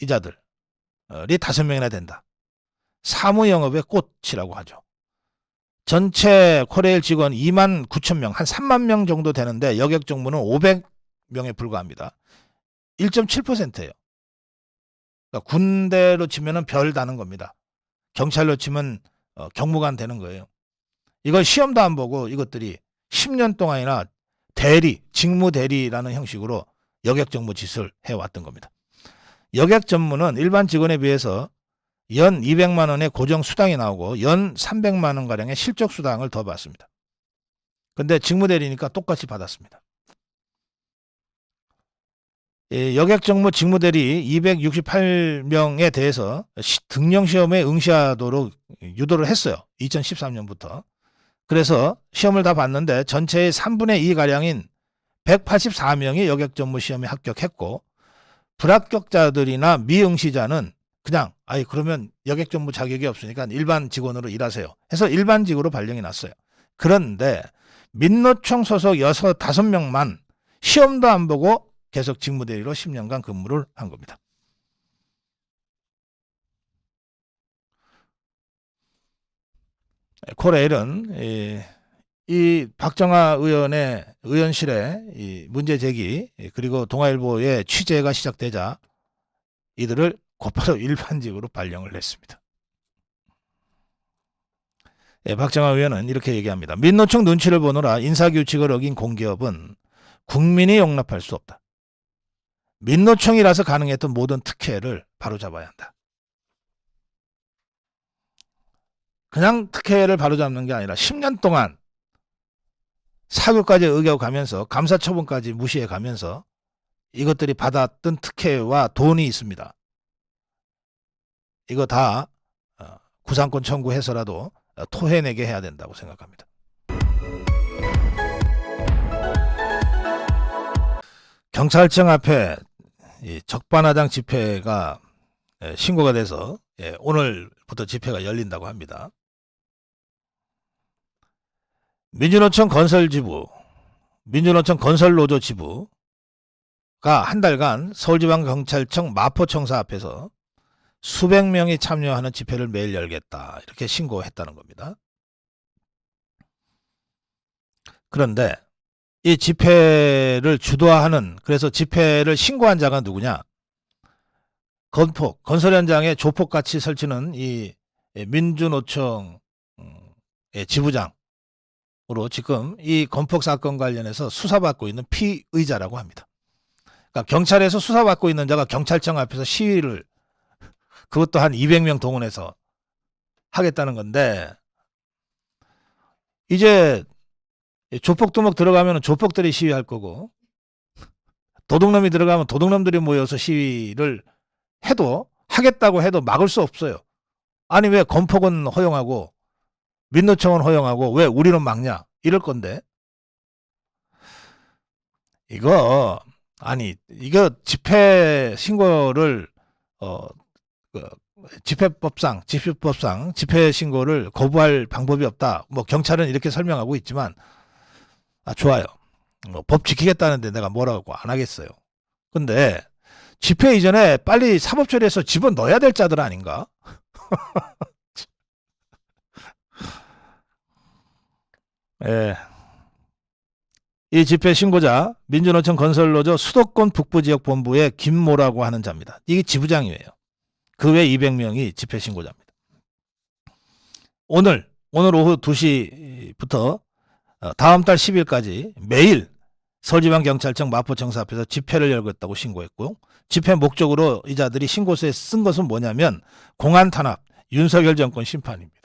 이자들이 5명이나 된다. 사무영업의 꽃이라고 하죠. 전체 코레일 직원 2만 9천 명, 한 3만 명 정도 되는데 여객 정무는 500명에 불과합니다. 1.7%예요. 그러니까 군대로 치면은 별 다는 겁니다. 경찰로 치면 경무관 되는 거예요. 이걸 시험도 안 보고 이것들이 10년 동안이나 대리, 직무대리라는 형식으로 여객 정무 짓을 해왔던 겁니다. 여객 전무는 일반 직원에 비해서 연 200만 원의 고정 수당이 나오고 연 300만 원가량의 실적 수당을 더 받습니다. 근데 직무대리니까 똑같이 받았습니다. 여객 정무 직무대리 268명에 대해서 등령시험에 응시하도록 유도를 했어요. 2013년부터. 그래서 시험을 다 봤는데 전체의 3분의 2가량인 184명이 여객 전무 시험에 합격했고 불합격자들이나 미응시자는 그냥 그러면 여객 전무 자격이 없으니까 일반 직원으로 일하세요 해서 일반직으로 발령이 났어요. 그런데 민노총 소속 5명만 시험도 안 보고 계속 직무대리로 10년간 근무를 한 겁니다. 코레일은 이 박정아 의원의 의원실에 이 문제 제기 그리고 동아일보의 취재가 시작되자 이들을 곧바로 일반직으로 발령을 했습니다. 박정아 의원은 이렇게 얘기합니다. 민노총 눈치를 보느라 인사규칙을 어긴 공기업은 국민이 용납할 수 없다. 민노총이라서 가능했던 모든 특혜를 바로잡아야 한다. 그냥 특혜를 바로잡는 게 아니라 10년 동안 사교까지 어겨가면서 감사처분까지 무시해가면서 이것들이 받았던 특혜와 돈이 있습니다. 이거 다 구상권 청구해서라도 토해내게 해야 된다고 생각합니다. 경찰청 앞에 적반하장 집회가 신고가 돼서 오늘부터 집회가 열린다고 합니다. 민주노총 건설지부, 민주노총 건설노조 지부가 한 달간 서울지방경찰청 마포청사 앞에서 수백 명이 참여하는 집회를 매일 열겠다 이렇게 신고했다는 겁니다. 그런데 이 집회를 주도하는 그래서 집회를 신고한 자가 누구냐? 건폭, 건설 현장에 조폭같이 설치는 이 민주노총 지부장으로 지금 이 건폭 사건 관련해서 수사받고 있는 피의자라고 합니다. 그러니까 경찰에서 수사받고 있는 자가 경찰청 앞에서 시위를 그것도 한 200명 동원해서 하겠다는 건데 이제 조폭두목 들어가면 조폭들이 시위할 거고 도둑놈이 들어가면 도둑놈들이 모여서 시위를 해도 하겠다고 해도 막을 수 없어요. 아니 왜 건폭은 허용하고 민노총은 허용하고 왜 우리는 막냐 이럴 건데 이거 집회 신고를 집회법상 집회 신고를 거부할 방법이 없다. 경찰은 이렇게 설명하고 있지만 좋아요. 법 지키겠다는데 내가 뭐라고 안 하겠어요. 근데 집회 이전에 빨리 사법 처리해서 집어넣어야 될 자들 아닌가? 이 집회 신고자 민주노총 건설노조 수도권 북부지역본부의 김모라고 하는 자입니다. 이게 지부장이에요. 그 외 200명이 집회 신고자입니다. 오늘 오후 2시부터 다음 달 10일까지 매일 서울지방경찰청 마포청사 앞에서 집회를 열겠다고 신고했고요. 집회 목적으로 이 자들이 신고서에 쓴 것은 뭐냐면 공안 탄압, 윤석열 정권 심판입니다.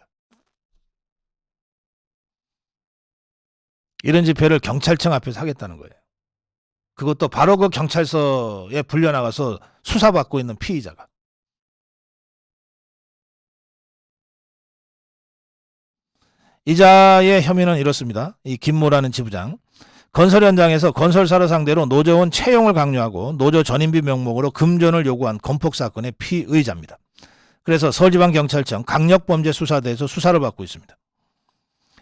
이런 집회를 경찰청 앞에서 하겠다는 거예요. 그것도 바로 그 경찰서에 불려나가서 수사받고 있는 피의자가. 이자의 혐의는 이렇습니다. 이 김모라는 지부장. 건설 현장에서 건설사를 상대로 노조원 채용을 강요하고 노조 전임비 명목으로 금전을 요구한 건폭 사건의 피의자입니다. 그래서 서울지방경찰청 강력범죄수사대에서 수사를 받고 있습니다.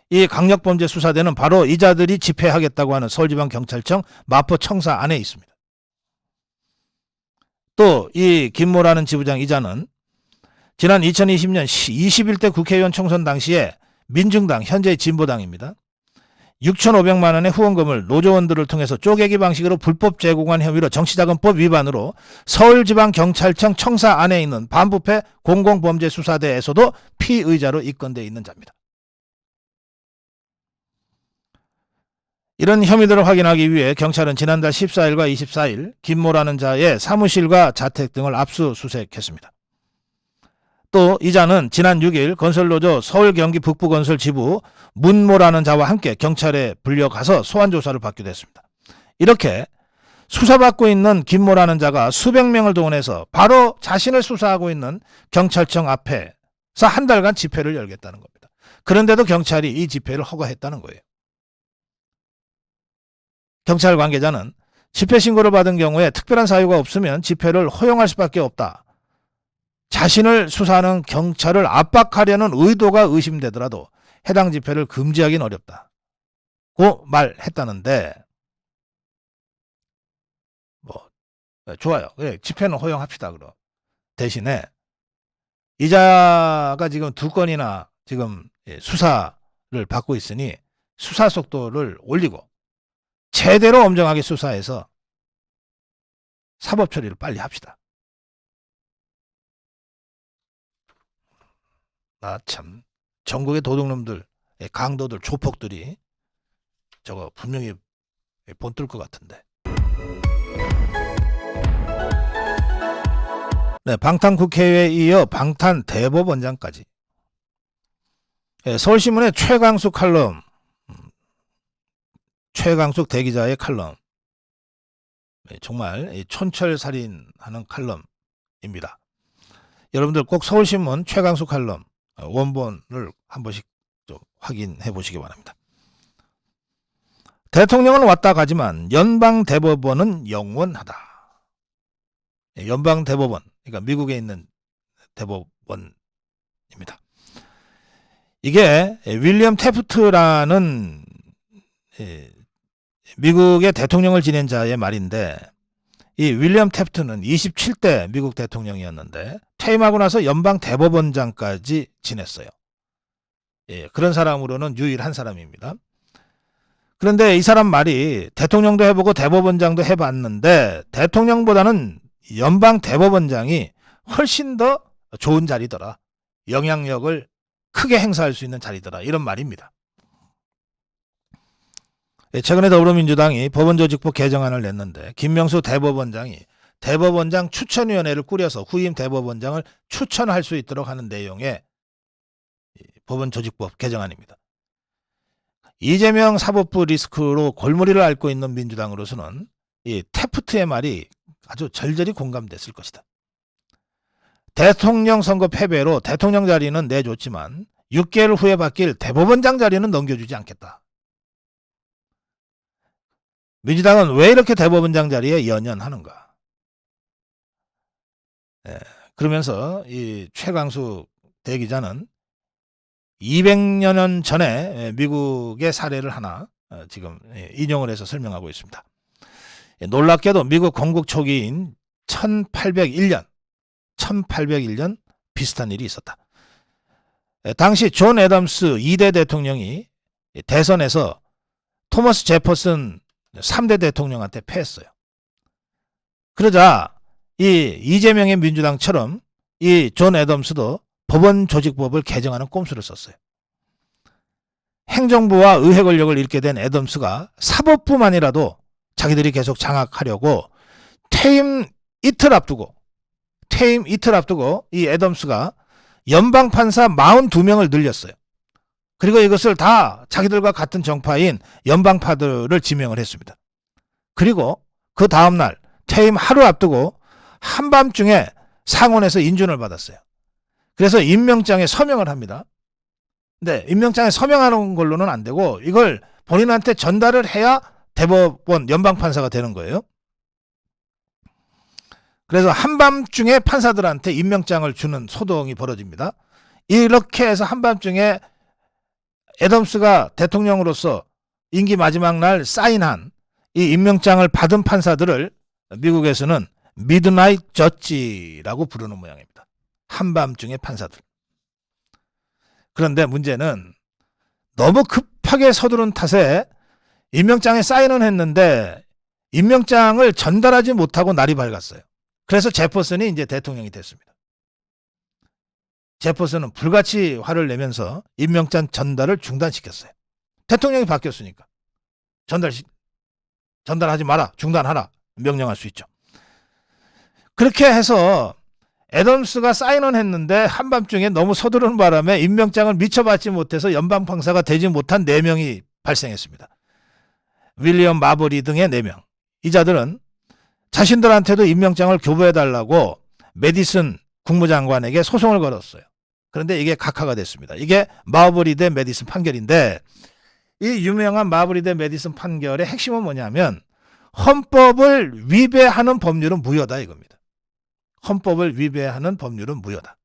이 강력범죄수사대는 바로 이자들이 집행하겠다고 하는 서울지방경찰청 마포청사 안에 있습니다. 또 이 김모라는 지부장 이자는 지난 2020년 21대 국회의원 총선 당시에 민중당, 현재 진보당입니다. 6,500만 원의 후원금을 노조원들을 통해서 쪼개기 방식으로 불법 제공한 혐의로 정치자금법 위반으로 서울지방경찰청 청사 안에 있는 반부패 공공범죄수사대에서도 피의자로 입건되어 있는 자입니다. 이런 혐의들을 확인하기 위해 경찰은 지난달 14일과 24일 김모라는 자의 사무실과 자택 등을 압수수색했습니다. 또 이자는 지난 6일 건설노조 서울 경기 북부건설 지부 문모라는 자와 함께 경찰에 불려가서 소환조사를 받기도 했습니다. 이렇게 수사받고 있는 김모라는 자가 수백 명을 동원해서 바로 자신을 수사하고 있는 경찰청 앞에서 한 달간 집회를 열겠다는 겁니다. 그런데도 경찰이 이 집회를 허가했다는 거예요. 경찰 관계자는 집회 신고를 받은 경우에 특별한 사유가 없으면 집회를 허용할 수밖에 없다. 자신을 수사하는 경찰을 압박하려는 의도가 의심되더라도 해당 집회를 금지하기는 어렵다고 말했다는데, 좋아요. 그래, 집회는 허용합시다. 그럼 대신에 이자가 지금 2건이나 지금 수사를 받고 있으니 수사 속도를 올리고 제대로 엄정하게 수사해서 사법 처리를 빨리 합시다. 참 전국의 도둑놈들, 강도들, 조폭들이 저거 분명히 본뜰 것 같은데. 네, 방탄국회에 이어 방탄대법원장까지. 서울신문의 최강숙 칼럼, 최강숙 대기자의 칼럼, 정말 촌철살인하는 칼럼입니다. 여러분들 꼭 서울신문 최강숙 칼럼 원본을 한 번씩 좀 확인해 보시기 바랍니다. 대통령은 왔다 가지만 연방대법원은 영원하다. 연방대법원, 그러니까 미국에 있는 대법원입니다. 이게 윌리엄 태프트라는 미국의 대통령을 지낸 자의 말인데, 이 윌리엄 태프트는 27대 미국 대통령이었는데 퇴임하고 나서 연방대법원장까지 지냈어요. 그런 사람으로는 유일한 사람입니다. 그런데 이 사람 말이 대통령도 해보고 대법원장도 해봤는데 대통령보다는 연방대법원장이 훨씬 더 좋은 자리더라. 영향력을 크게 행사할 수 있는 자리더라. 이런 말입니다. 최근에 더불어민주당이 법원조직법 개정안을 냈는데 김명수 대법원장이 대법원장 추천위원회를 꾸려서 후임 대법원장을 추천할 수 있도록 하는 내용의 법원조직법 개정안입니다. 이재명 사법부 리스크로 골머리를 앓고 있는 민주당으로서는 이 태프트의 말이 아주 절절히 공감됐을 것이다. 대통령 선거 패배로 대통령 자리는 내줬지만 6개월 후에 바뀔 대법원장 자리는 넘겨주지 않겠다. 민주당은 왜 이렇게 대법원장 자리에 연연하는가? 그러면서 이 최강수 대기자는 200년 전에 미국의 사례를 하나 지금 인용을 해서 설명하고 있습니다. 놀랍게도 미국 건국 초기인 1801년 비슷한 일이 있었다. 당시 존 애덤스 2대 대통령이 대선에서 토머스 제퍼슨 3대 대통령한테 패했어요. 그러자 이 이재명의 민주당처럼 이 존 애덤스도 법원 조직법을 개정하는 꼼수를 썼어요. 행정부와 의회 권력을 잃게 된 애덤스가 사법부만이라도 자기들이 계속 장악하려고 퇴임 이틀 앞두고 이 애덤스가 연방판사 42명을 늘렸어요. 그리고 이것을 다 자기들과 같은 정파인 연방파들을 지명을 했습니다. 그리고 그 다음날 퇴임 하루 앞두고 한밤중에 상원에서 인준을 받았어요. 그래서 임명장에 서명을 합니다. 근데 임명장에 서명하는 걸로는 안 되고 이걸 본인한테 전달을 해야 대법원 연방판사가 되는 거예요. 그래서 한밤중에 판사들한테 임명장을 주는 소동이 벌어집니다. 이렇게 해서 한밤중에 애덤스가 대통령으로서 임기 마지막 날 사인한 이 임명장을 받은 판사들을 미국에서는 미드나잇 저지라고 부르는 모양입니다. 한밤중에 판사들. 그런데 문제는 너무 급하게 서두른 탓에 임명장에 사인은 했는데 임명장을 전달하지 못하고 날이 밝았어요. 그래서 제퍼슨이 이제 대통령이 됐습니다. 제퍼슨은 불같이 화를 내면서 임명장 전달을 중단시켰어요. 대통령이 바뀌었으니까 전달하지 마라, 중단하라 명령할 수 있죠. 그렇게 해서 애덤스가 사인은 했는데 한밤중에 너무 서두르는 바람에 임명장을 미처 받지 못해서 연방판사가 되지 못한 4명이 발생했습니다. 윌리엄 마버리 등의 4명. 이 자들은 자신들한테도 임명장을 교부해달라고 메디슨 국무장관에게 소송을 걸었어요. 그런데 이게 각하가 됐습니다. 이게 마버리 대 메디슨 판결인데 이 유명한 마버리 대 메디슨 판결의 핵심은 뭐냐면 헌법을 위배하는 법률은 무효다 이겁니다. 헌법을 위배하는 법률은 무효다.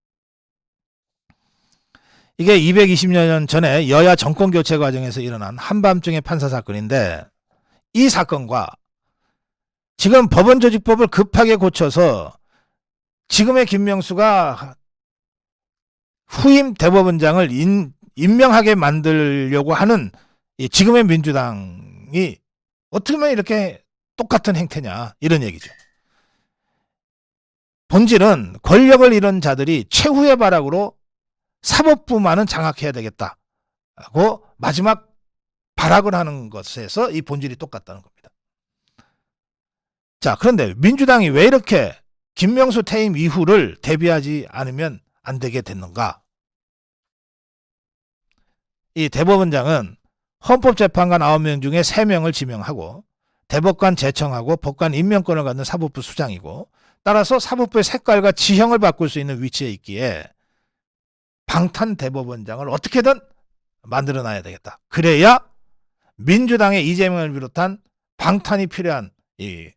이게 220년 전에 여야 정권 교체 과정에서 일어난 한밤중의 판사 사건인데 이 사건과 지금 법원조직법을 급하게 고쳐서 지금의 김명수가 후임 대법원장을 임명하게 만들려고 하는 지금의 민주당이 어떻게 하면 이렇게 똑같은 행태냐 이런 얘기죠. 본질은 권력을 잃은 자들이 최후의 발악으로 사법부만은 장악해야 되겠다고 마지막 발악을 하는 것에서 이 본질이 똑같다는 겁니다. 자, 그런데 민주당이 왜 이렇게 김명수 퇴임 이후를 대비하지 않으면 안 되게 됐는가? 이 대법원장은 헌법재판관 9명 중에 3명을 지명하고 대법관 제청하고 법관 임명권을 갖는 사법부 수장이고 따라서 사법부의 색깔과 지형을 바꿀 수 있는 위치에 있기에 방탄 대법원장을 어떻게든 만들어놔야 되겠다. 그래야 민주당의 이재명을 비롯한 방탄이 필요한 이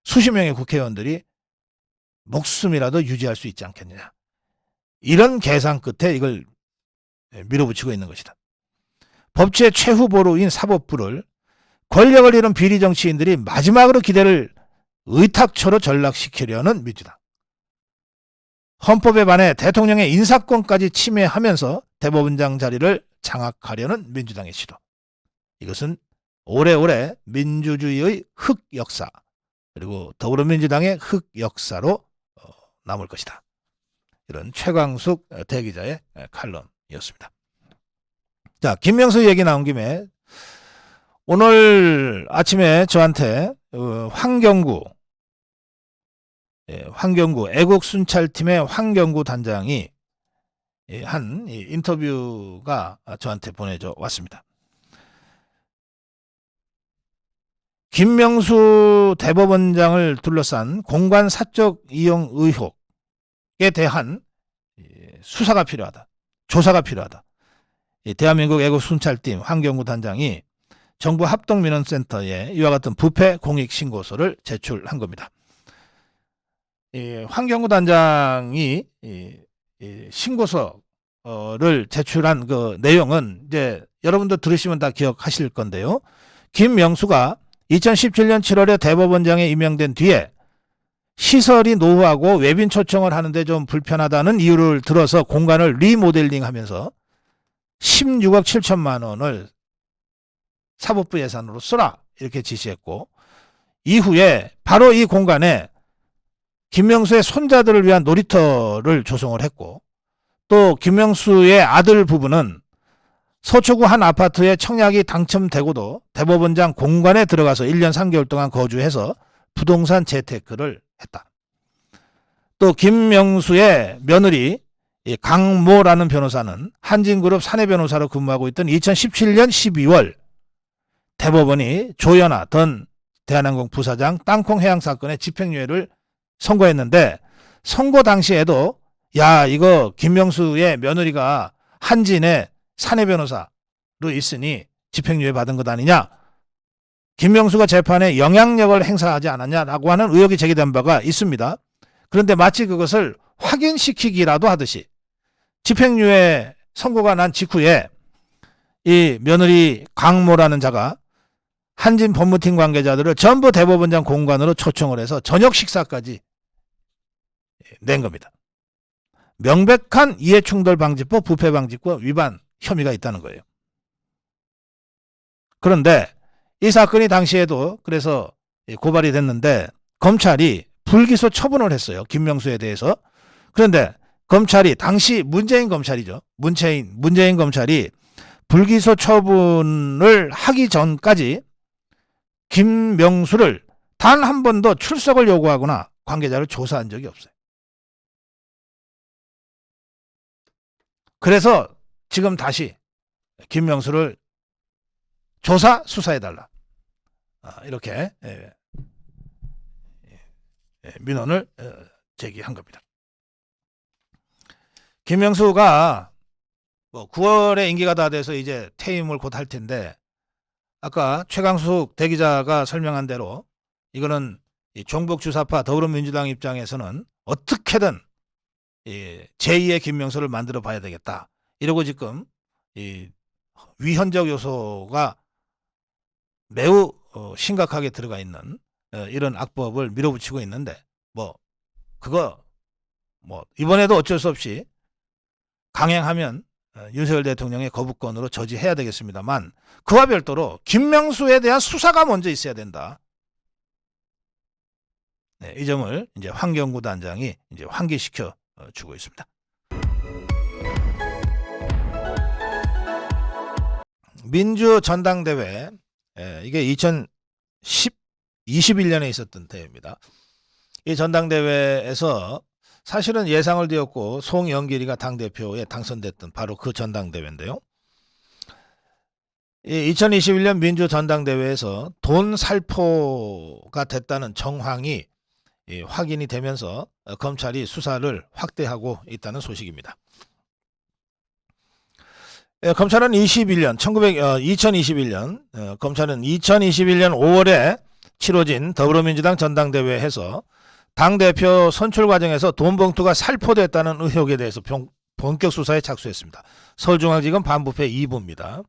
수십 명의 국회의원들이 목숨이라도 유지할 수 있지 않겠느냐. 이런 계산 끝에 이걸 밀어붙이고 있는 것이다. 법치의 최후보루인 사법부를 권력을 잃은 비리 정치인들이 마지막으로 기대를 의탁처로 전락시키려는 민주당. 헌법에 반해 대통령의 인사권까지 침해하면서 대법원장 자리를 장악하려는 민주당의 시도. 이것은 오래오래 민주주의의 흑역사 그리고 더불어민주당의 흑역사로 남을 것이다. 이런 최광숙 대기자의 칼럼이었습니다. 자, 김명수 얘기 나온 김에 오늘 아침에 저한테 황경구 애국순찰팀의 황경구 단장이 한 인터뷰가 저한테 보내져 왔습니다. 김명수 대법원장을 둘러싼 공관 사적 이용 의혹에 대한 수사가 필요하다. 조사가 필요하다. 대한민국 애국순찰팀 황경구 단장이 정부 합동민원센터에 이와 같은 부패 공익신고서를 제출한 겁니다. 황경구 단장이 신고서를 제출한 그 내용은 이제 여러분도 들으시면 다 기억하실 건데요. 김명수가 2017년 7월에 대법원장에 임명된 뒤에 시설이 노후하고 외빈 초청을 하는데 좀 불편하다는 이유를 들어서 공간을 리모델링하면서 16억 7천만 원을 사법부 예산으로 써라 이렇게 지시했고 이후에 바로 이 공간에 김명수의 손자들을 위한 놀이터를 조성을 했고 또 김명수의 아들 부부는 서초구 한 아파트에 청약이 당첨되고도 대법원장 공간에 들어가서 1년 3개월 동안 거주해서 부동산 재테크를 했다. 또 김명수의 며느리 강모라는 변호사는 한진그룹 사내변호사로 근무하고 있던 2017년 12월 대법원이 조연아 던 대한항공 부사장 땅콩 해양 사건의 집행유예를 선고했는데 선고 당시에도 야 이거 김명수의 며느리가 한진의 사내 변호사로 있으니 집행유예 받은 것 아니냐, 김명수가 재판에 영향력을 행사하지 않았냐라고 하는 의혹이 제기된 바가 있습니다. 그런데 마치 그것을 확인시키기라도 하듯이 집행유예 선고가 난 직후에 이 며느리 강모라는 자가 한진 법무팀 관계자들을 전부 대법원장 공관으로 초청을 해서 저녁 식사까지 낸 겁니다. 명백한 이해충돌방지법 부패방지법 위반 혐의가 있다는 거예요. 그런데 이 사건이 당시에도 그래서 고발이 됐는데 검찰이 불기소 처분을 했어요. 김명수에 대해서. 그런데 검찰이 당시 문재인 검찰이죠. 문재인 검찰이 불기소 처분을 하기 전까지 김명수를 단 한 번도 출석을 요구하거나 관계자를 조사한 적이 없어요. 그래서 지금 다시 김명수를 조사 수사해달라 이렇게 민원을 제기한 겁니다. 김명수가 9월에 임기가 다 돼서 이제 퇴임을 곧 할 텐데 아까 최강숙 대기자가 설명한 대로 이거는 종북주사파 더불어민주당 입장에서는 어떻게든 제2의 김명수를 만들어 봐야 되겠다. 이러고 지금 위헌적 요소가 매우 심각하게 들어가 있는 이런 악법을 밀어붙이고 있는데 그거 이번에도 어쩔 수 없이 강행하면 윤석열 대통령의 거부권으로 저지해야 되겠습니다만 그와 별도로 김명수에 대한 수사가 먼저 있어야 된다. 네, 이 점을 이제 황경구 단장이 이제 환기시켜 주고 있습니다. 민주 전당대회 이게 2021년에 있었던 대회입니다. 이 전당대회에서 사실은 예상을 뒤엎고 송영길이가 당대표에 당선됐던 바로 그 전당대회인데요. 2021년 민주 전당대회에서 돈 살포가 됐다는 정황이 확인이 되면서 검찰이 수사를 확대하고 있다는 소식입니다. 검찰은 2021년 검찰은 2021년 5월에 치러진 더불어민주당 전당대회에서 당대표 선출 과정에서 돈 봉투가 살포됐다는 의혹에 대해서 본격 수사에 착수했습니다. 서울중앙지검 반부패 2부입니다.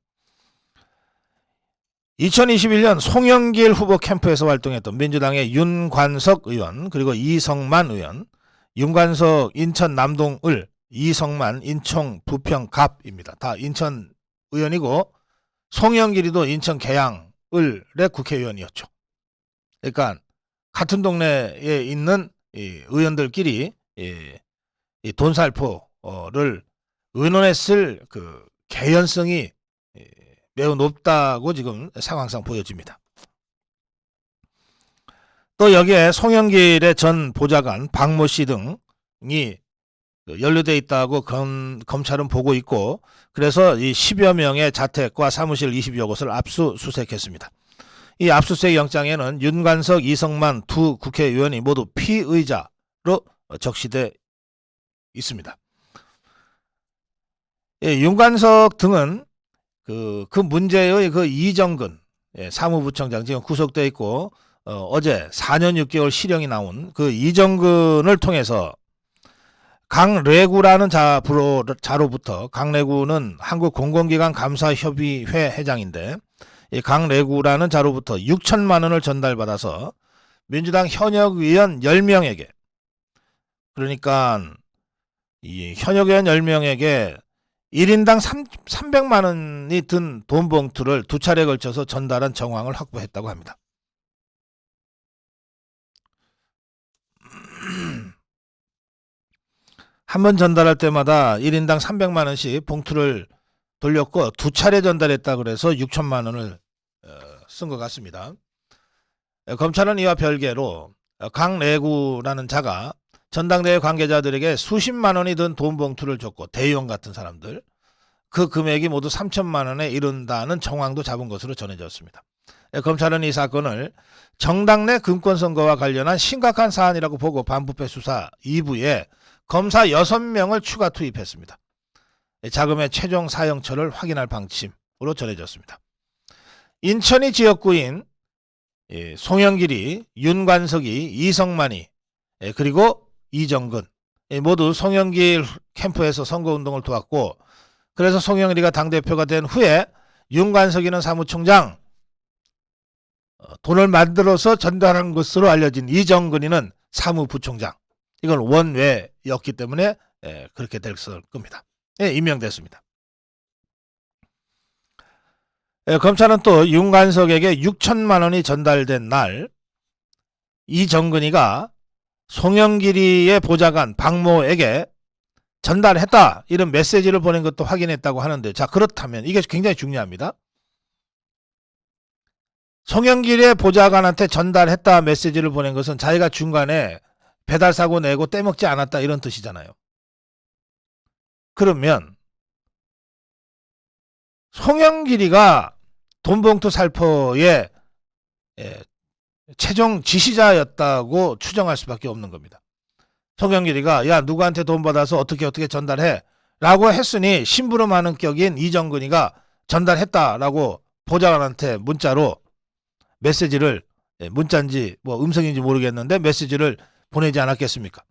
2021년 송영길 후보 캠프에서 활동했던 민주당의 윤관석 의원 그리고 이성만 의원, 윤관석 인천 남동을, 이성만 인천 부평갑입니다. 다 인천 의원이고 송영길이도 인천 계양을의 국회의원이었죠. 그러니까 같은 동네에 있는 의원들끼리 돈 살포를 의논했을 그 개연성이 매우 높다고 지금 상황상 보여집니다. 또 여기에 송영길의 전 보좌관 박모 씨 등이 연루돼 있다고 검찰은 보고 있고 그래서 이 10여 명의 자택과 사무실 20여 곳을 압수수색했습니다. 이 압수수색 영장에는 윤관석, 이성만 두 국회의원이 모두 피의자로 적시돼 있습니다. 윤관석 등은 그 문제의 그 이정근 사무부청장 지금 구속돼 있고 어제 4년 6개월 실형이 나온 그 이정근을 통해서 강래구라는 자로부터, 강래구는 한국공공기관 감사협의회 회장인데 이 강래구라는 자로부터 6천만 원을 전달받아서 민주당 현역 의원 10명에게, 그러니까 이 현역 의원 10명에게 1인당 300만 원이 든 돈 봉투를 두 차례 걸쳐서 전달한 정황을 확보했다고 합니다. 한 번 전달할 때마다 1인당 300만 원씩 봉투를 돌렸고 두 차례 전달했다 그래서 6천만 원을 쓴 것 같습니다. 검찰은 이와 별개로 강래구라는 자가 전당대회 관계자들에게 수십만 원이 든 돈 봉투를 줬고 대의원 같은 사람들 그 금액이 모두 3천만 원에 이른다는 정황도 잡은 것으로 전해졌습니다. 검찰은 이 사건을 정당 내 금권선거와 관련한 심각한 사안이라고 보고 반부패 수사 2부에 검사 6명을 추가 투입했습니다. 자금의 최종 사형처를 확인할 방침으로 전해졌습니다. 인천이 지역구인 송영길이, 윤관석이, 이성만이, 그리고 이정근 모두 송영길 캠프에서 선거운동을 도왔고, 그래서 송영길이가 당대표가 된 후에 윤관석이는 사무총장, 돈을 만들어서 전달한 것으로 알려진 이정근이는 사무부총장, 이건 원외였기 때문에 그렇게 됐을 겁니다. 임명됐습니다. 검찰은 또 윤관석에게 6천만 원이 전달된 날 이정근이가 송영길이의 보좌관 박모에게 전달했다, 이런 메시지를 보낸 것도 확인했다고 하는데, 자, 그렇다면 이게 굉장히 중요합니다. 송영길의 보좌관한테 전달했다 메시지를 보낸 것은 자기가 중간에 배달사고 내고 떼먹지 않았다, 이런 뜻이잖아요. 그러면 송영길이가 돈봉투 살포의 최종 지시자였다고 추정할 수밖에 없는 겁니다. 송영길이가 야, 누구한테 돈 받아서 어떻게 전달해 라고 했으니 심부름하는 격인 이정근이가 전달했다라고 보좌관한테 문자로 메시지를, 문자인지 뭐 음성인지 모르겠는데 메시지를 보내지 않았겠습니까?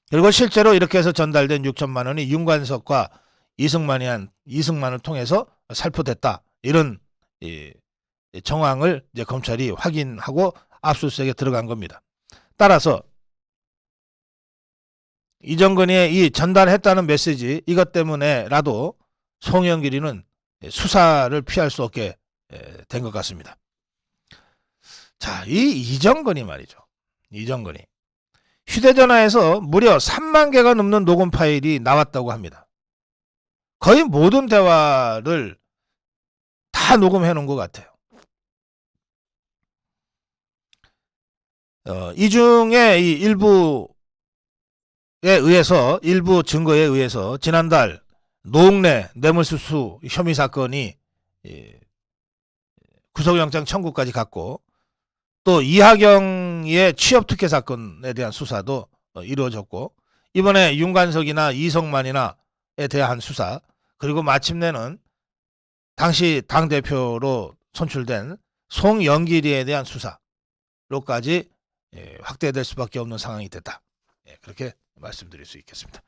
그리고 실제로 이렇게 해서 전달된 6천만 원이 윤관석과 이승만을 통해서 살포됐다, 이런 정황을 이제 검찰이 확인하고 압수수색에 들어간 겁니다. 따라서 이정근이 이 전달했다는 메시지, 이것 때문에라도 송영길이는 수사를 피할 수 없게 된 것 같습니다. 자, 이 이정근이 말이죠. 이정근이 휴대전화에서 무려 3만 개가 넘는 녹음 파일이 나왔다고 합니다. 거의 모든 대화를 다 녹음해 놓은 것 같아요. 이 중에 이 일부 증거에 의해서 지난달 노웅래 뇌물수수 혐의 사건이 구속영장 청구까지 갔고, 또 이하경의 취업특혜 사건에 대한 수사도 이루어졌고, 이번에 윤관석이나 이성만이나에 대한 수사, 그리고 마침내는 당시 당대표로 선출된 송영길이에 대한 수사로까지 확대될 수밖에 없는 상황이 됐다, 그렇게 말씀드릴 수 있겠습니다.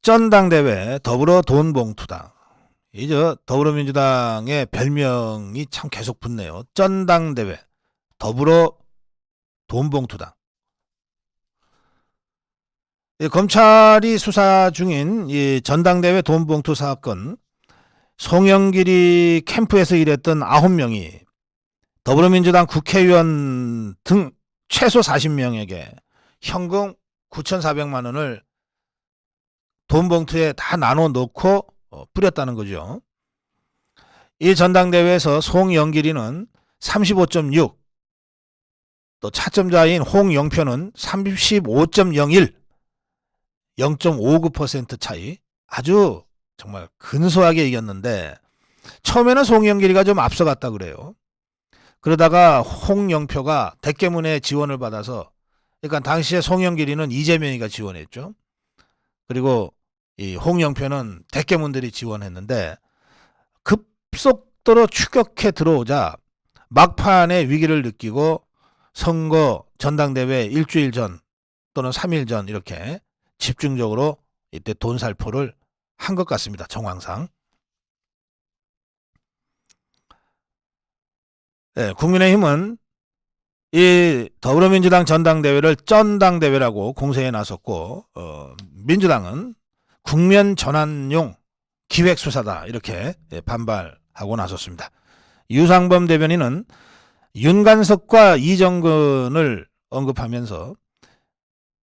전당대회 더불어 돈봉투당, 이제 더불어민주당의 별명이 참 계속 붙네요. 전당대회 더불어 돈봉투당. 검찰이 수사 중인 이 전당대회 돈봉투 사건, 송영길이 캠프에서 일했던 9명이 더불어민주당 국회의원 등 최소 40명에게 현금 9,400만 원을 돈봉투에 다 나눠 놓고 뿌렸다는 거죠. 이 전당대회에서 송영길이는 35.6, 또 차점자인 홍영표는 35.01, 0.59% 차이, 아주 정말 근소하게 이겼는데, 처음에는 송영길이가 좀 앞서갔다 그래요. 그러다가 홍영표가 대깨문의 지원을 받아서, 그러니까 당시에 송영길이는 이재명이가 지원했죠. 그리고 이 홍영표는 대깨문들이 지원했는데, 급속도로 추격해 들어오자 막판의 위기를 느끼고 선거 전당대회 일주일 전 또는 3일 전 이렇게 집중적으로 이때 돈 살포를 한 것 같습니다. 정황상. 국민의힘은 이 더불어민주당 전당대회를 쩐당대회라고 공세에 나섰고, 민주당은 국면 전환용 기획수사다, 이렇게 반발하고 나섰습니다. 유상범 대변인은 윤관석과 이정근을 언급하면서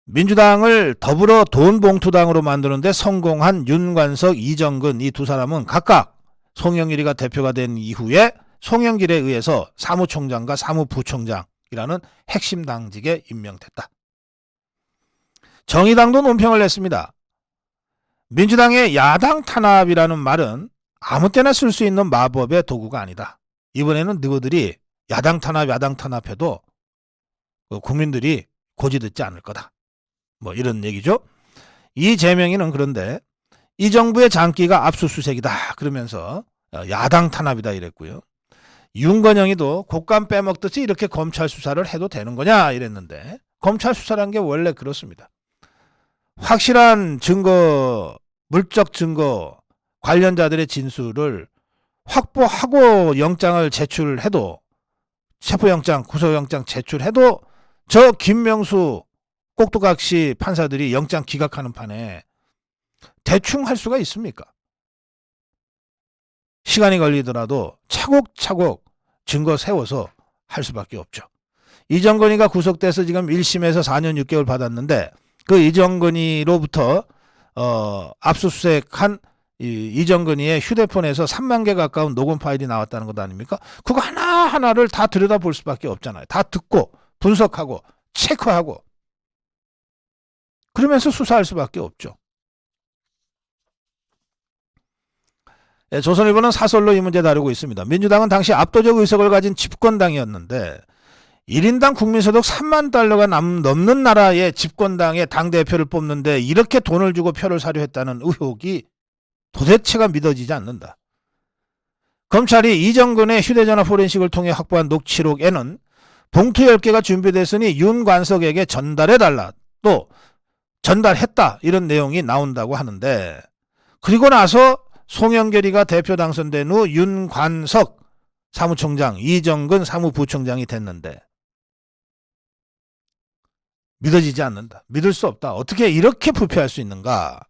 민주당을 더불어 돈봉투당으로 만드는데 성공한 윤관석, 이정근 이 두 사람은 각각 송영길이가 대표가 된 이후에 송영길에 의해서 사무총장과 사무부총장이라는 핵심 당직에 임명됐다. 정의당도 논평을 냈습니다. 민주당의 야당 탄압이라는 말은 아무 때나 쓸 수 있는 마법의 도구가 아니다. 이번에는 너희들이 야당 탄압해도 국민들이 고지 듣지 않을 거다. 뭐 이런 얘기죠. 이 제명이는 그런데 이 정부의 장기가 압수수색이다 그러면서 야당 탄압이다 이랬고요. 윤건영이도 곶감 빼먹듯이 이렇게 검찰 수사를 해도 되는 거냐 이랬는데, 검찰 수사란 게 원래 그렇습니다. 확실한 증거, 물적 증거, 관련자들의 진술을 확보하고 영장을 제출해도, 체포영장, 구속영장 제출해도 저 김명수 꼭두각시 판사들이 영장 기각하는 판에 대충 할 수가 있습니까? 시간이 걸리더라도 차곡차곡 증거 세워서 할 수밖에 없죠. 이정건이가 구속돼서 지금 1심에서 4년 6개월 받았는데, 그 이정건이로부터 압수수색한 이정건이의 휴대폰에서 3만 개 가까운 녹음 파일이 나왔다는 것 아닙니까? 그거 하나하나를 다 들여다볼 수밖에 없잖아요. 다 듣고 분석하고 체크하고 그러면서 수사할 수밖에 없죠. 조선일보는 사설로 이 문제 다루고 있습니다. 민주당은 당시 압도적 의석을 가진 집권당이었는데 1인당 국민소득 3만 달러가 넘는 나라의 집권당의 당대표를 뽑는데 이렇게 돈을 주고 표를 사려 했다는 의혹이 도대체가 믿어지지 않는다. 검찰이 이정근의 휴대전화 포렌식을 통해 확보한 녹취록에는 봉투 10개가 준비됐으니 윤관석에게 전달해달라, 또 전달했다, 이런 내용이 나온다고 하는데, 그리고 나서 송영결이가 대표 당선된 후 윤관석 사무총장, 이정근 사무부총장이 됐는데 믿어지지 않는다. 믿을 수 없다. 어떻게 이렇게 부패할 수 있는가.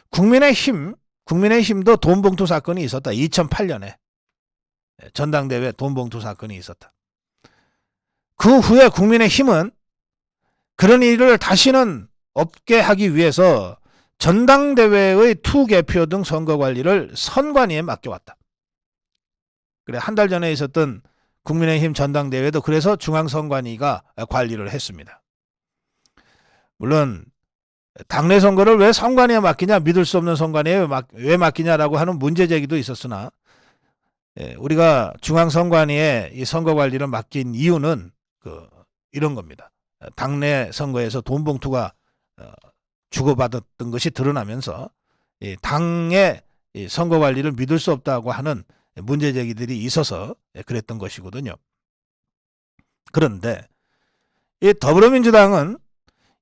국민의힘도 돈봉투 사건이 있었다. 2008년에 전당대회 돈봉투 사건이 있었다. 그 후에 국민의힘은 그런 일을 다시는 없게 하기 위해서 전당대회의 투개표 등 선거관리를 선관위에 맡겨왔다. 그래, 한 달 전에 있었던 국민의힘 전당대회도 그래서 중앙선관위가 관리를 했습니다. 물론 당내 선거를 왜 선관위에 맡기냐, 믿을 수 없는 선관위에 왜 맡기냐라고 하는 문제 제기도 있었으나, 우리가 중앙선관위에 이 선거관리를 맡긴 이유는 이런 겁니다. 당내 선거에서 돈봉투가 주고받았던 것이 드러나면서 당의 선거관리를 믿을 수 없다고 하는 문제 제기들이 있어서 그랬던 것이거든요. 그런데 이 더불어민주당은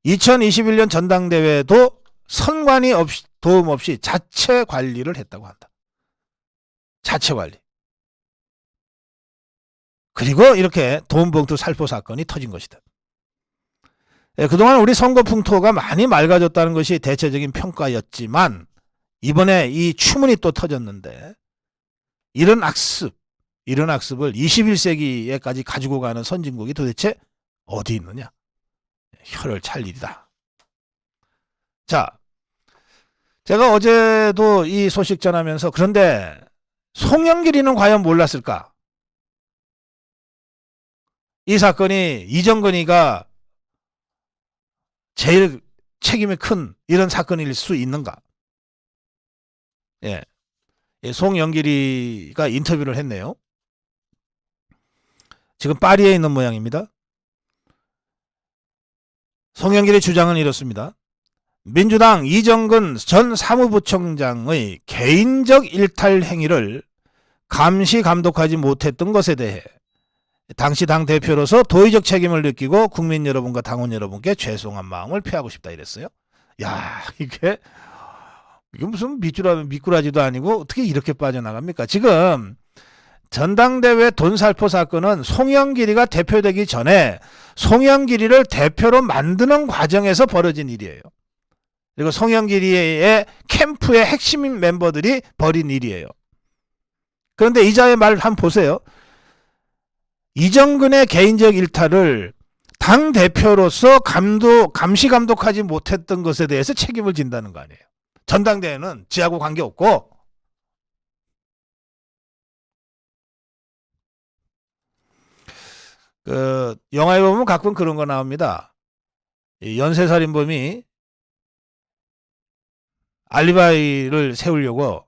2021년 전당대회도 선관위 도움 없이 자체 관리를 했다고 한다. 자체 관리. 그리고 이렇게 돈봉투 살포 사건이 터진 것이다. 그동안 우리 선거 풍토가 많이 맑아졌다는 것이 대체적인 평가였지만, 이번에 이 추문이 또 터졌는데, 이런 악습을 21세기에까지 가지고 가는 선진국이 도대체 어디 있느냐. 혀를 찰 일이다. 자, 제가 어제도 이 소식 전하면서, 그런데 송영길이는 과연 몰랐을까? 이 사건이 이정건이가 제일 책임이 큰 이런 사건일 수 있는가? 송영길이가 인터뷰를 했네요. 지금 파리에 있는 모양입니다. 송영길의 주장은 이렇습니다. 민주당 이정근 전 사무부총장의 개인적 일탈 행위를 감시 감독하지 못했던 것에 대해 당시 당대표로서 도의적 책임을 느끼고 국민 여러분과 당원 여러분께 죄송한 마음을 표하고 싶다 이랬어요. 야, 이게 무슨 미꾸라지도 아니고 어떻게 이렇게 빠져나갑니까? 지금 전당대회 돈살포 사건은 송영길이가 대표되기 전에 송영길이를 대표로 만드는 과정에서 벌어진 일이에요. 그리고 송영길이의 캠프의 핵심 멤버들이 벌인 일이에요. 그런데 이자의 말 한번 보세요. 이정근의 개인적 일탈을 당대표로서 감시 감독하지 못했던 것에 대해서 책임을 진다는 거 아니에요. 전당대회는 지하고 관계없고, 영화에 보면 가끔 그런 거 나옵니다. 연쇄살인범이 알리바이를 세우려고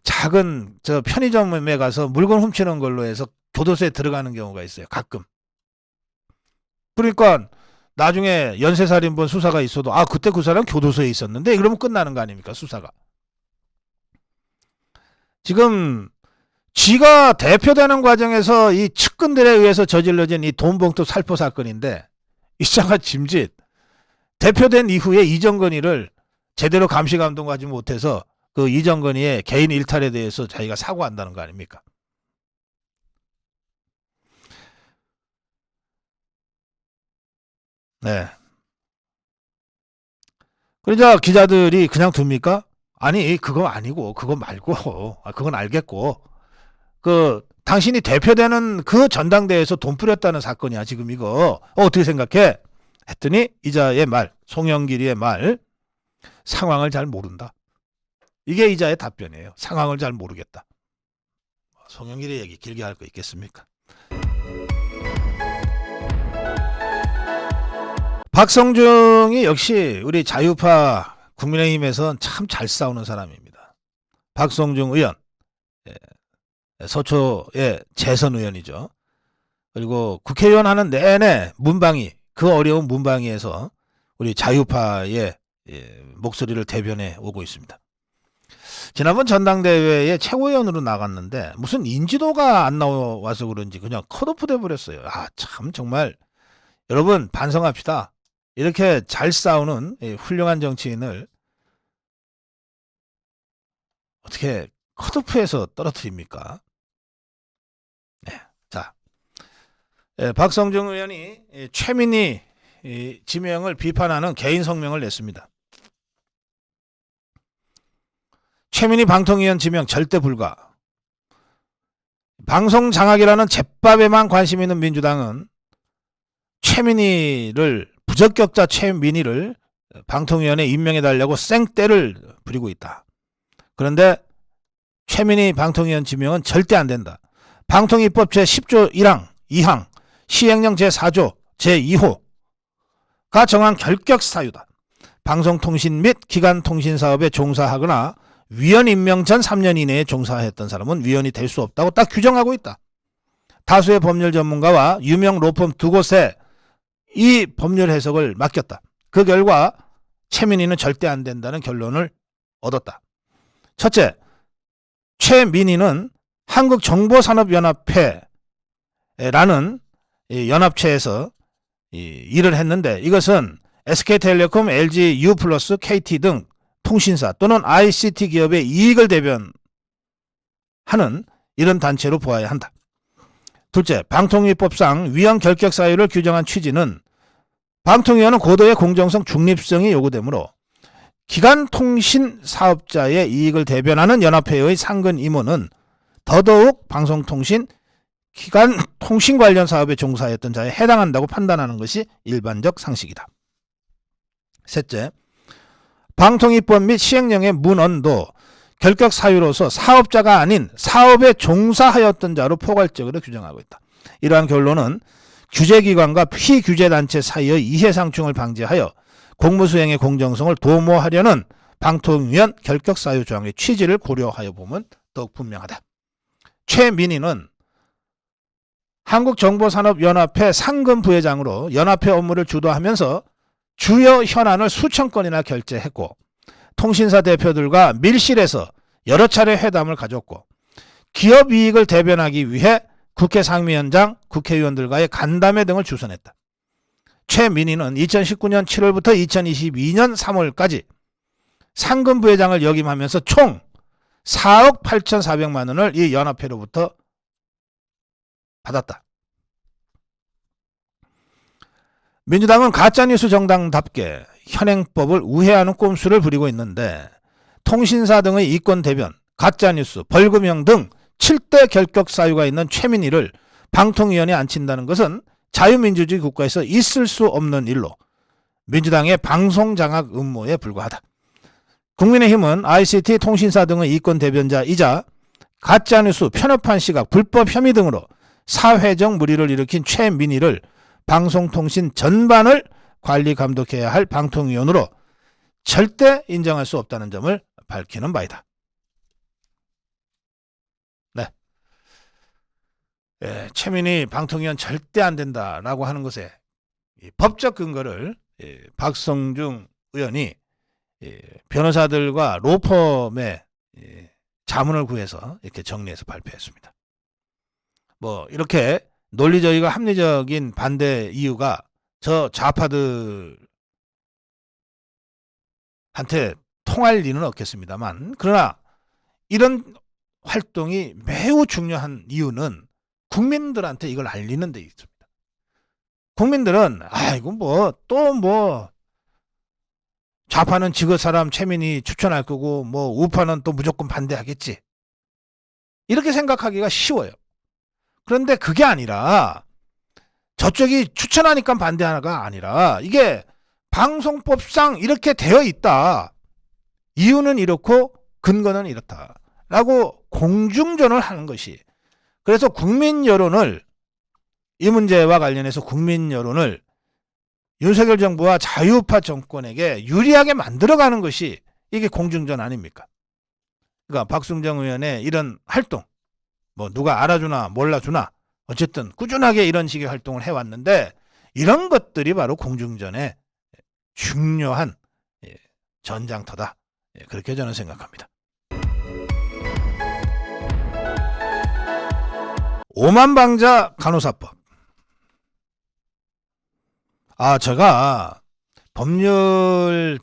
작은 저 편의점에 가서 물건 훔치는 걸로 해서 교도소에 들어가는 경우가 있어요. 가끔. 그러니까 나중에 연쇄살인범 수사가 있어도 아 그때 그 사람 교도소에 있었는데 이러면 끝나는 거 아닙니까 수사가. 지금 쥐가 대표되는 과정에서 이 측근들에 의해서 저질러진 이 돈봉투 살포 사건인데 이자가 짐짓 대표된 이후에 이정건이를 제대로 감시 감독하지 못해서 그 이정건이의 개인 일탈에 대해서 자기가 사과한다는 거 아닙니까? 네. 그러자 기자들이 그냥 둡니까? 아니 그거 아니고 그거 말고 그건 알겠고 그 당신이 대표되는 그 전당대회에서 돈 뿌렸다는 사건이야 지금 이거 어떻게 생각해? 했더니 이자의 말 송영길이의 말 상황을 잘 모른다. 이게 이자의 답변이에요. 상황을 잘 모르겠다. 송영길의 얘기 길게 할 거 있겠습니까? 박성중이 역시 우리 자유파 국민의힘에선 참 잘 싸우는 사람입니다. 박성중 의원 서초의 재선 의원이죠. 그리고 국회의원 하는 내내 문방위 그 어려운 문방위에서 우리 자유파의 목소리를 대변해 오고 있습니다. 지난번 전당대회에 최고위원으로 나갔는데 무슨 인지도가 안 나와서 그런지 그냥 컷오프 돼버렸어요. 참 정말 여러분 반성합시다. 이렇게 잘 싸우는 훌륭한 정치인을 어떻게 컷오프해서 떨어뜨립니까? 네. 자, 박성중 의원이 최민희 지명을 비판하는 개인 성명을 냈습니다. 최민희 방통위원 지명 절대 불가. 방송 장악이라는 잿밥에만 관심 있는 민주당은 최민희를 부적격자 최민희를 방통위원회 임명해달라고 생떼를 부리고 있다. 그런데 최민희 방통위원 지명은 절대 안 된다. 방통위법 제10조 1항 2항 시행령 제4조 제2호가 정한 결격 사유다. 방송통신 및 기간통신사업에 종사하거나 위원 임명 전 3년 이내에 종사했던 사람은 위원이 될 수 없다고 딱 규정하고 있다. 다수의 법률 전문가와 유명 로펌 두 곳에 이 법률 해석을 맡겼다. 그 결과 최민희는 절대 안 된다는 결론을 얻었다. 첫째, 최민희는 한국정보산업연합회라는 연합체에서 일을 했는데 이것은 SK텔레콤, LG, U+, KT 등 통신사 또는 ICT 기업의 이익을 대변하는 이런 단체로 보아야 한다. 둘째, 방통위법상 위원 결격 사유를 규정한 취지는 방통위원은 고도의 공정성, 중립성이 요구되므로 기간통신 사업자의 이익을 대변하는 연합회의 상근 임원은 더더욱 방송통신, 기간통신 관련 사업에 종사했던 자에 해당한다고 판단하는 것이 일반적 상식이다. 셋째, 방통위법 및 시행령의 문헌도 결격 사유로서 사업자가 아닌 사업에 종사하였던 자로 포괄적으로 규정하고 있다. 이러한 결론은 규제기관과 피규제단체 사이의 이해상충을 방지하여 공무수행의 공정성을 도모하려는 방통위원 결격 사유 조항의 취지를 고려하여 보면 더욱 분명하다. 최민희는 한국정보산업연합회 상근 부회장으로 연합회 업무를 주도하면서 주요 현안을 수천 건이나 결재했고 통신사 대표들과 밀실에서 여러 차례 회담을 가졌고 기업 이익을 대변하기 위해 국회 상임위원장, 국회의원들과의 간담회 등을 주선했다. 최민희는 2019년 7월부터 2022년 3월까지 상근 부회장을 역임하면서 총 4억 8,400만 원을 이 연합회로부터 받았다. 민주당은 가짜뉴스 정당답게 현행법을 우회하는 꼼수를 부리고 있는데 통신사 등의 이권 대변, 가짜뉴스, 벌금형 등 7대 결격 사유가 있는 최민희를 방통위원회에 앉힌다는 것은 자유민주주의 국가에서 있을 수 없는 일로 민주당의 방송장악 음모에 불과하다. 국민의힘은 ICT 통신사 등의 이권 대변자이자 가짜뉴스, 편협한 시각, 불법 혐의 등으로 사회적 물의를 일으킨 최민희를 방송통신 전반을 관리 감독해야 할 방통위원으로 절대 인정할 수 없다는 점을 밝히는 바이다. 최민희 방통위원 절대 안 된다라고 하는 것에 법적 근거를 박성중 의원이 변호사들과 로펌의 자문을 구해서 이렇게 정리해서 발표했습니다. 뭐 이렇게 논리적이고 합리적인 반대 이유가 저 좌파들한테 통할 리는 없겠습니다만, 그러나 이런 활동이 매우 중요한 이유는 국민들한테 이걸 알리는 데 있습니다. 국민들은 이거 뭐 또 뭐 좌파는 지그 사람 최민희 추천할 거고 뭐 우파는 또 무조건 반대하겠지, 이렇게 생각하기가 쉬워요. 그런데 그게 아니라 저쪽이 추천하니까 반대하나가 아니라 이게 방송법상 이렇게 되어 있다, 이유는 이렇고 근거는 이렇다라고 공중전을 하는 것이, 그래서 국민 여론을, 이 문제와 관련해서 국민 여론을 윤석열 정부와 자유우파 정권에게 유리하게 만들어가는 것이 이게 공중전 아닙니까? 그러니까 박승정 의원의 이런 활동, 뭐 누가 알아주나 몰라주나 어쨌든 꾸준하게 이런 식의 활동을 해왔는데, 이런 것들이 바로 공중전의 중요한 전장터다, 그렇게 저는 생각합니다. 5만 방자 간호사법. 제가 법률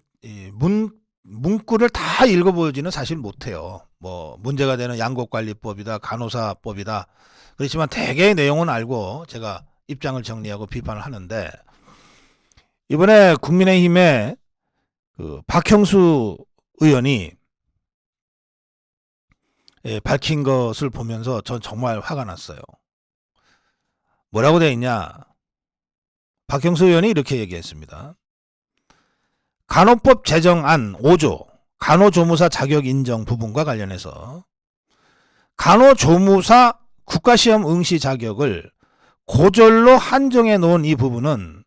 문구를 다 읽어보지는 사실 못해요. 뭐 문제가 되는 양곡관리법이다, 간호사법이다. 그렇지만 대개의 내용은 알고 제가 입장을 정리하고 비판을 하는데, 이번에 국민의힘의 그 박형수 의원이 밝힌 것을 보면서 전 정말 화가 났어요. 뭐라고 되어 있냐? 박형수 의원이 이렇게 얘기했습니다. 간호법 제정안 5조 간호조무사 자격 인정 부분과 관련해서 간호조무사 국가시험 응시 자격을 고졸로 한정해 놓은 이 부분은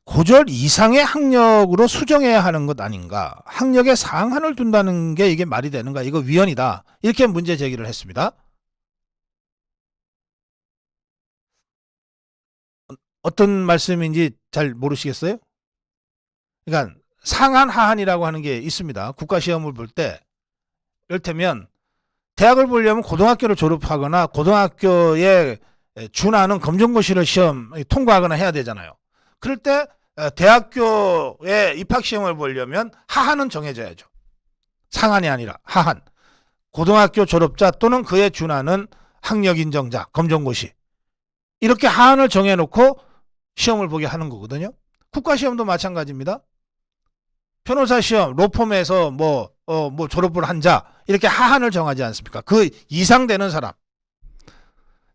고졸 이상의 학력으로 수정해야 하는 것 아닌가, 학력에 상한을 둔다는 게 이게 말이 되는가, 이거 위헌이다, 이렇게 문제 제기를 했습니다. 어떤 말씀인지 잘 모르시겠어요? 그러니까 상한 하한이라고 하는 게 있습니다. 국가시험을 볼 때 이를테면 대학을 보려면 고등학교를 졸업하거나 고등학교에 준하는 검정고시를 시험 통과하거나 해야 되잖아요. 그럴 때 대학교에 입학시험을 보려면 하한은 정해져야죠. 상한이 아니라 하한. 고등학교 졸업자 또는 그에 준하는 학력인정자, 검정고시, 이렇게 하한을 정해놓고 시험을 보게 하는 거거든요. 국가시험도 마찬가지입니다. 변호사 시험, 로펌에서 뭐 졸업을 한 자, 이렇게 하한을 정하지 않습니까? 그 이상 되는 사람.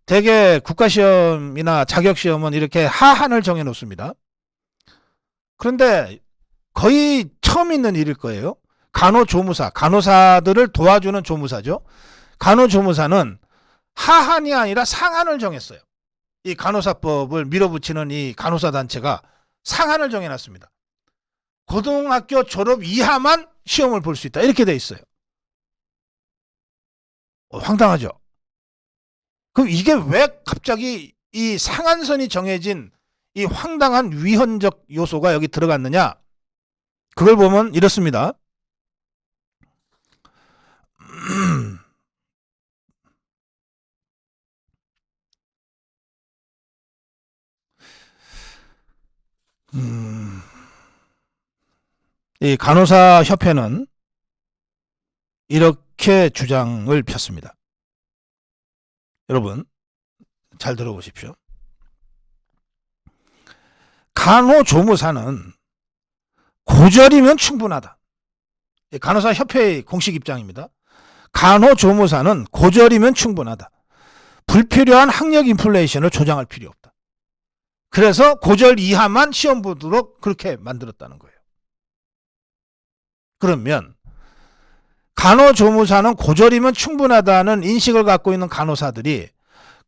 대개 국가시험이나 자격시험은 이렇게 하한을 정해 놓습니다. 그런데 거의 처음 있는 일일 거예요. 간호조무사, 간호사들을 도와주는 조무사죠. 간호조무사는 하한이 아니라 상한을 정했어요. 이 간호사법을 밀어붙이는 이 간호사 단체가 상한을 정해놨습니다. 고등학교 졸업 이하만 시험을 볼 수 있다, 이렇게 돼 있어요. 황당하죠. 그럼 이게 왜 갑자기 이 상한선이 정해진 이 황당한 위헌적 요소가 여기 들어갔느냐? 그걸 보면 이렇습니다. 이 간호사 협회는 이렇게 주장을 폈습니다. 여러분 잘 들어보십시오. 간호조무사는 고졸이면 충분하다. 간호사 협회의 공식 입장입니다. 간호조무사는 고졸이면 충분하다. 불필요한 학력 인플레이션을 조장할 필요 없다. 그래서 고졸 이하만 시험 보도록 그렇게 만들었다는 거예요. 그러면 간호조무사는 고졸이면 충분하다는 인식을 갖고 있는 간호사들이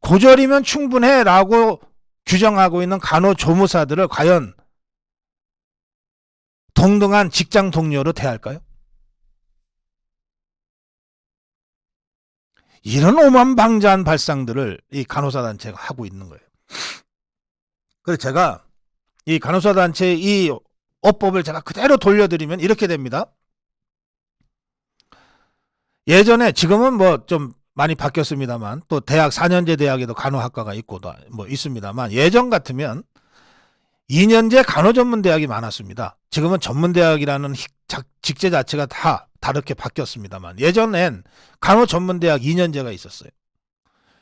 고졸이면 충분해라고 규정하고 있는 간호조무사들을 과연 동등한 직장 동료로 대할까요? 이런 오만방자한 발상들을 이 간호사단체가 하고 있는 거예요. 그래서 제가 이 간호사단체의 이 어법을 제가 그대로 돌려드리면 이렇게 됩니다. 예전에, 지금은 뭐 좀 많이 바뀌었습니다만, 또 대학 4년제 대학에도 간호학과가 있고 뭐 있습니다만, 예전 같으면 2년제 간호전문대학이 많았습니다. 지금은 전문대학이라는 직제 자체가 다 다르게 바뀌었습니다만, 예전엔 간호전문대학 2년제가 있었어요.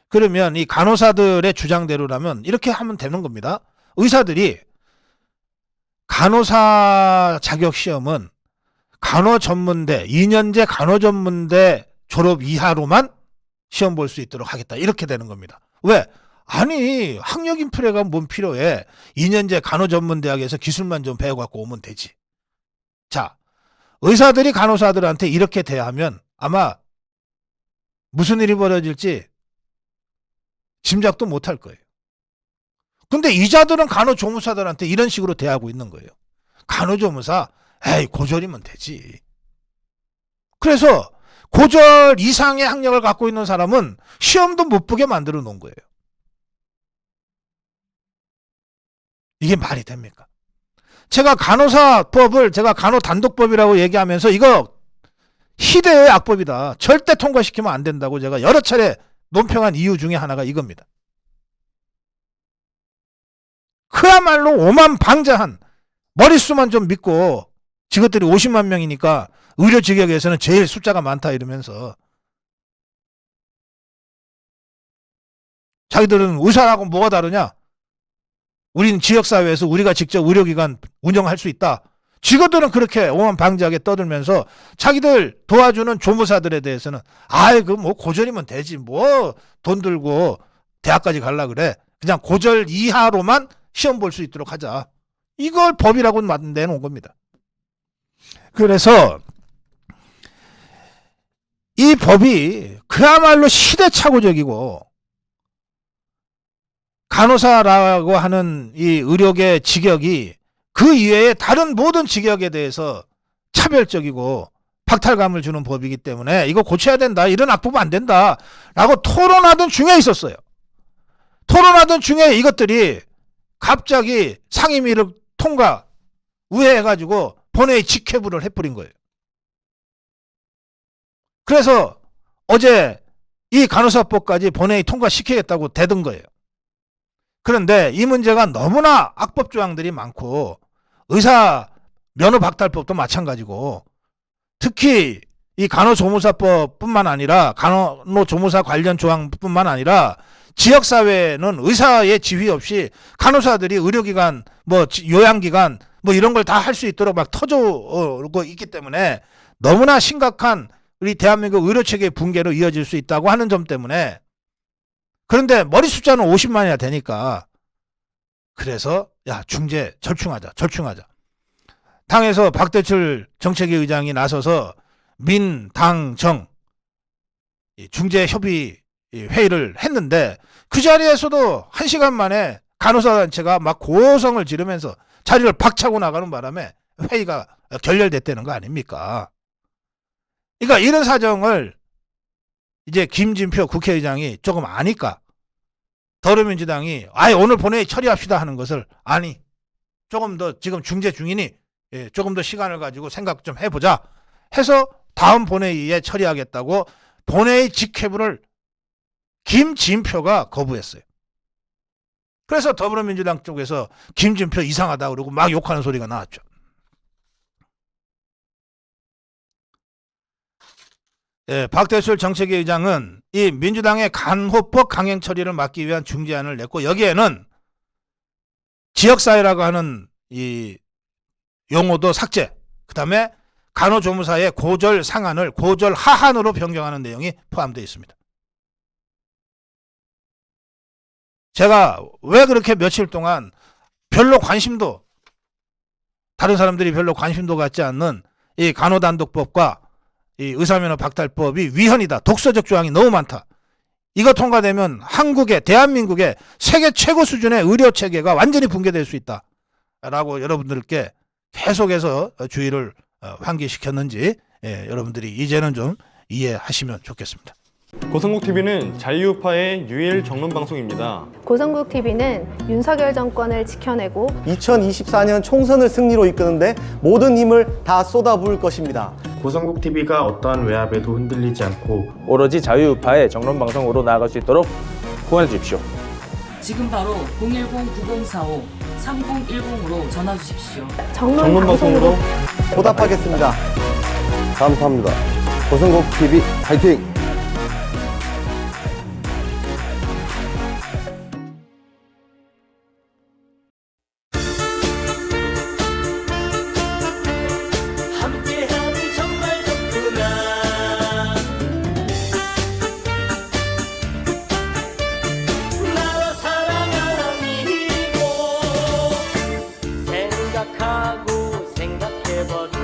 그러면 이 간호사들의 주장대로라면 이렇게 하면 되는 겁니다. 의사들이 간호사 자격시험은 간호전문대, 2년제 간호전문대 졸업 이하로만 시험 볼 수 있도록 하겠다. 이렇게 되는 겁니다. 왜? 아니, 학력 인프레가 뭔 필요해. 2년제 간호전문대학에서 기술만 좀 배워갖고 오면 되지. 자, 의사들이 간호사들한테 이렇게 대하면 아마 무슨 일이 벌어질지 짐작도 못할 거예요. 근데 이자들은 간호조무사들한테 이런 식으로 대하고 있는 거예요. 간호조무사, 에이, 고졸이면 되지. 그래서 고졸 이상의 학력을 갖고 있는 사람은 시험도 못 보게 만들어 놓은 거예요. 이게 말이 됩니까? 제가 간호사법을 제가 간호단독법이라고 얘기하면서 이거 희대의 악법이다. 절대 통과시키면 안 된다고 제가 여러 차례 논평한 이유 중에 하나가 이겁니다. 그야말로 오만방자한, 머릿수만 좀 믿고 직업들이 50만 명이니까 의료 직역에서는 제일 숫자가 많다 이러면서 자기들은 의사하고 뭐가 다르냐? 우리는 지역사회에서 우리가 직접 의료기관 운영할 수 있다. 직업들은 그렇게 오만방자하게 떠들면서 자기들 도와주는 조무사들에 대해서는 아이고 뭐 고졸이면 되지, 뭐 돈 들고 대학까지 갈라 그래, 그냥 고졸 이하로만 시험 볼 수 있도록 하자. 이걸 법이라고 내놓은 겁니다. 그래서 이 법이 그야말로 시대착오적이고, 간호사라고 하는 이 의료계 직역이 그 이외의 다른 모든 직역에 대해서 차별적이고 박탈감을 주는 법이기 때문에 이거 고쳐야 된다, 이런 악법 안 된다 라고 토론하던 중에 있었어요. 토론하던 중에 이것들이 갑자기 상임위를 통과 우회해가지고 본회의 직회부를 해버린 거예요. 그래서 어제 이 간호사법까지 본회의 통과시키겠다고 대든 거예요. 그런데 이 문제가 너무나 악법 조항들이 많고, 의사 면허박탈법도 마찬가지고, 특히 이 간호조무사법뿐만 아니라 간호조무사 관련 조항뿐만 아니라 지역사회는 의사의 지휘 없이 간호사들이 의료기관, 뭐 요양기관 뭐 이런 걸 다 할 수 있도록 막 터주고 있기 때문에 너무나 심각한 우리 대한민국 의료체계 붕괴로 이어질 수 있다고 하는 점 때문에, 그런데 머리 숫자는 50만이나 되니까, 그래서 야, 중재 절충하자. 당에서 박대출 정책위 의장이 나서서 민당정 중재협의 회의를 했는데, 그 자리에서도 1시간 만에 간호사단체가 막 고성을 지르면서 자리를 박차고 나가는 바람에 회의가 결렬됐다는 거 아닙니까? 그러니까 이런 사정을 이제 김진표 국회의장이 조금 아니까 더불어민주당이 아예 오늘 본회의 처리합시다 하는 것을, 아니, 조금 더 지금 중재 중이니 조금 더 시간을 가지고 생각 좀 해보자 해서 다음 본회의에 처리하겠다고 본회의 직회부를 김진표가 거부했어요. 그래서 더불어민주당 쪽에서 김진표 이상하다 그러고 막 욕하는 소리가 나왔죠. 박대출 정책위 의장은 이 민주당의 간호법 강행 처리를 막기 위한 중재안을 냈고, 여기에는 지역사회라고 하는 이 용어도 삭제, 그 다음에 간호조무사의 고졸 상한을 고졸 하한으로 변경하는 내용이 포함되어 있습니다. 제가 왜 그렇게 며칠 동안 별로 관심도, 다른 사람들이 별로 관심도 갖지 않는 이 간호단독법과 이 의사면허 박탈법이 위헌이다, 독서적 조항이 너무 많다, 이거 통과되면 한국의, 대한민국의 세계 최고 수준의 의료체계가 완전히 붕괴될 수 있다 라고 여러분들께 계속해서 주의를 환기시켰는지 여러분들이 이제는 좀 이해하시면 좋겠습니다. 고성국TV는 자유우파의 유일 정론 방송입니다. 고성국TV는 윤석열 정권을 지켜내고 2024년 총선을 승리로 이끄는데 모든 힘을 다 쏟아부을 것입니다. 고성국TV가 어떠한 외압에도 흔들리지 않고 오로지 자유우파의 정론방송으로 나아갈 수 있도록 후원해 주십시오. 지금 바로 010-9045-3010으로 전화 주십시오. 정론 방송으로 보답하겠습니다. 감사합니다. 고성국TV 화이팅! 함께하니 정말 좋구나. 나로 사랑하니고 생각하고 생각해봐도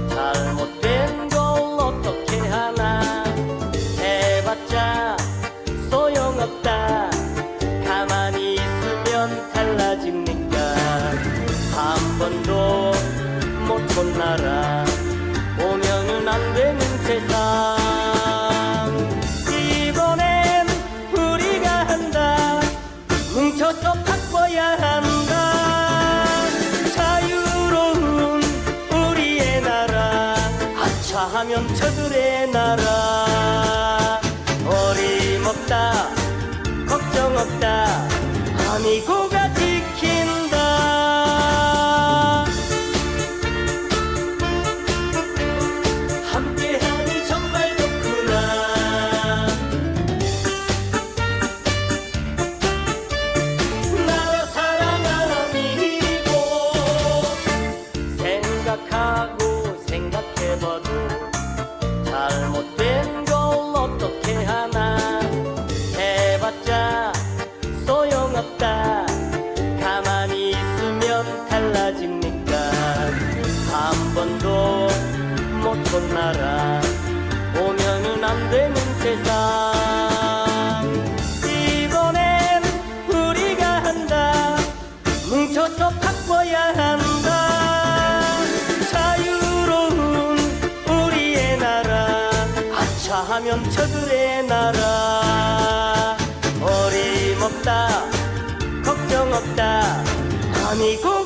잘못된 걸 어떻게 하나. 해봤자 소용없다. 가만히 있으면 달라집니까. 한 번도 못 혼나라. 오면은 안 되는 세상. 이번엔 우리가 한다. 뭉쳐서 바꿔야 한다. 자유로운 우리의 나라. 하차하면 저들의 나라. 어림없다 걱정 없다. 아미고가 지킨다. 함께하니 정말 좋구나. 나로 사랑하니고 생각하고 생각해봐도 잘못된 걸 어떻게 하나. 해봤자 소용없다. 가만히 있으면 달라집니까. 한 번도 못 혼나라. 오면은 안 되는 세상. 이번엔 우리가 한다. 뭉쳐서 바꿔야 한다. 자유로운 우리의 나라. 하차하면 저들의 나라. 어림없다 걱정 없다. 아니고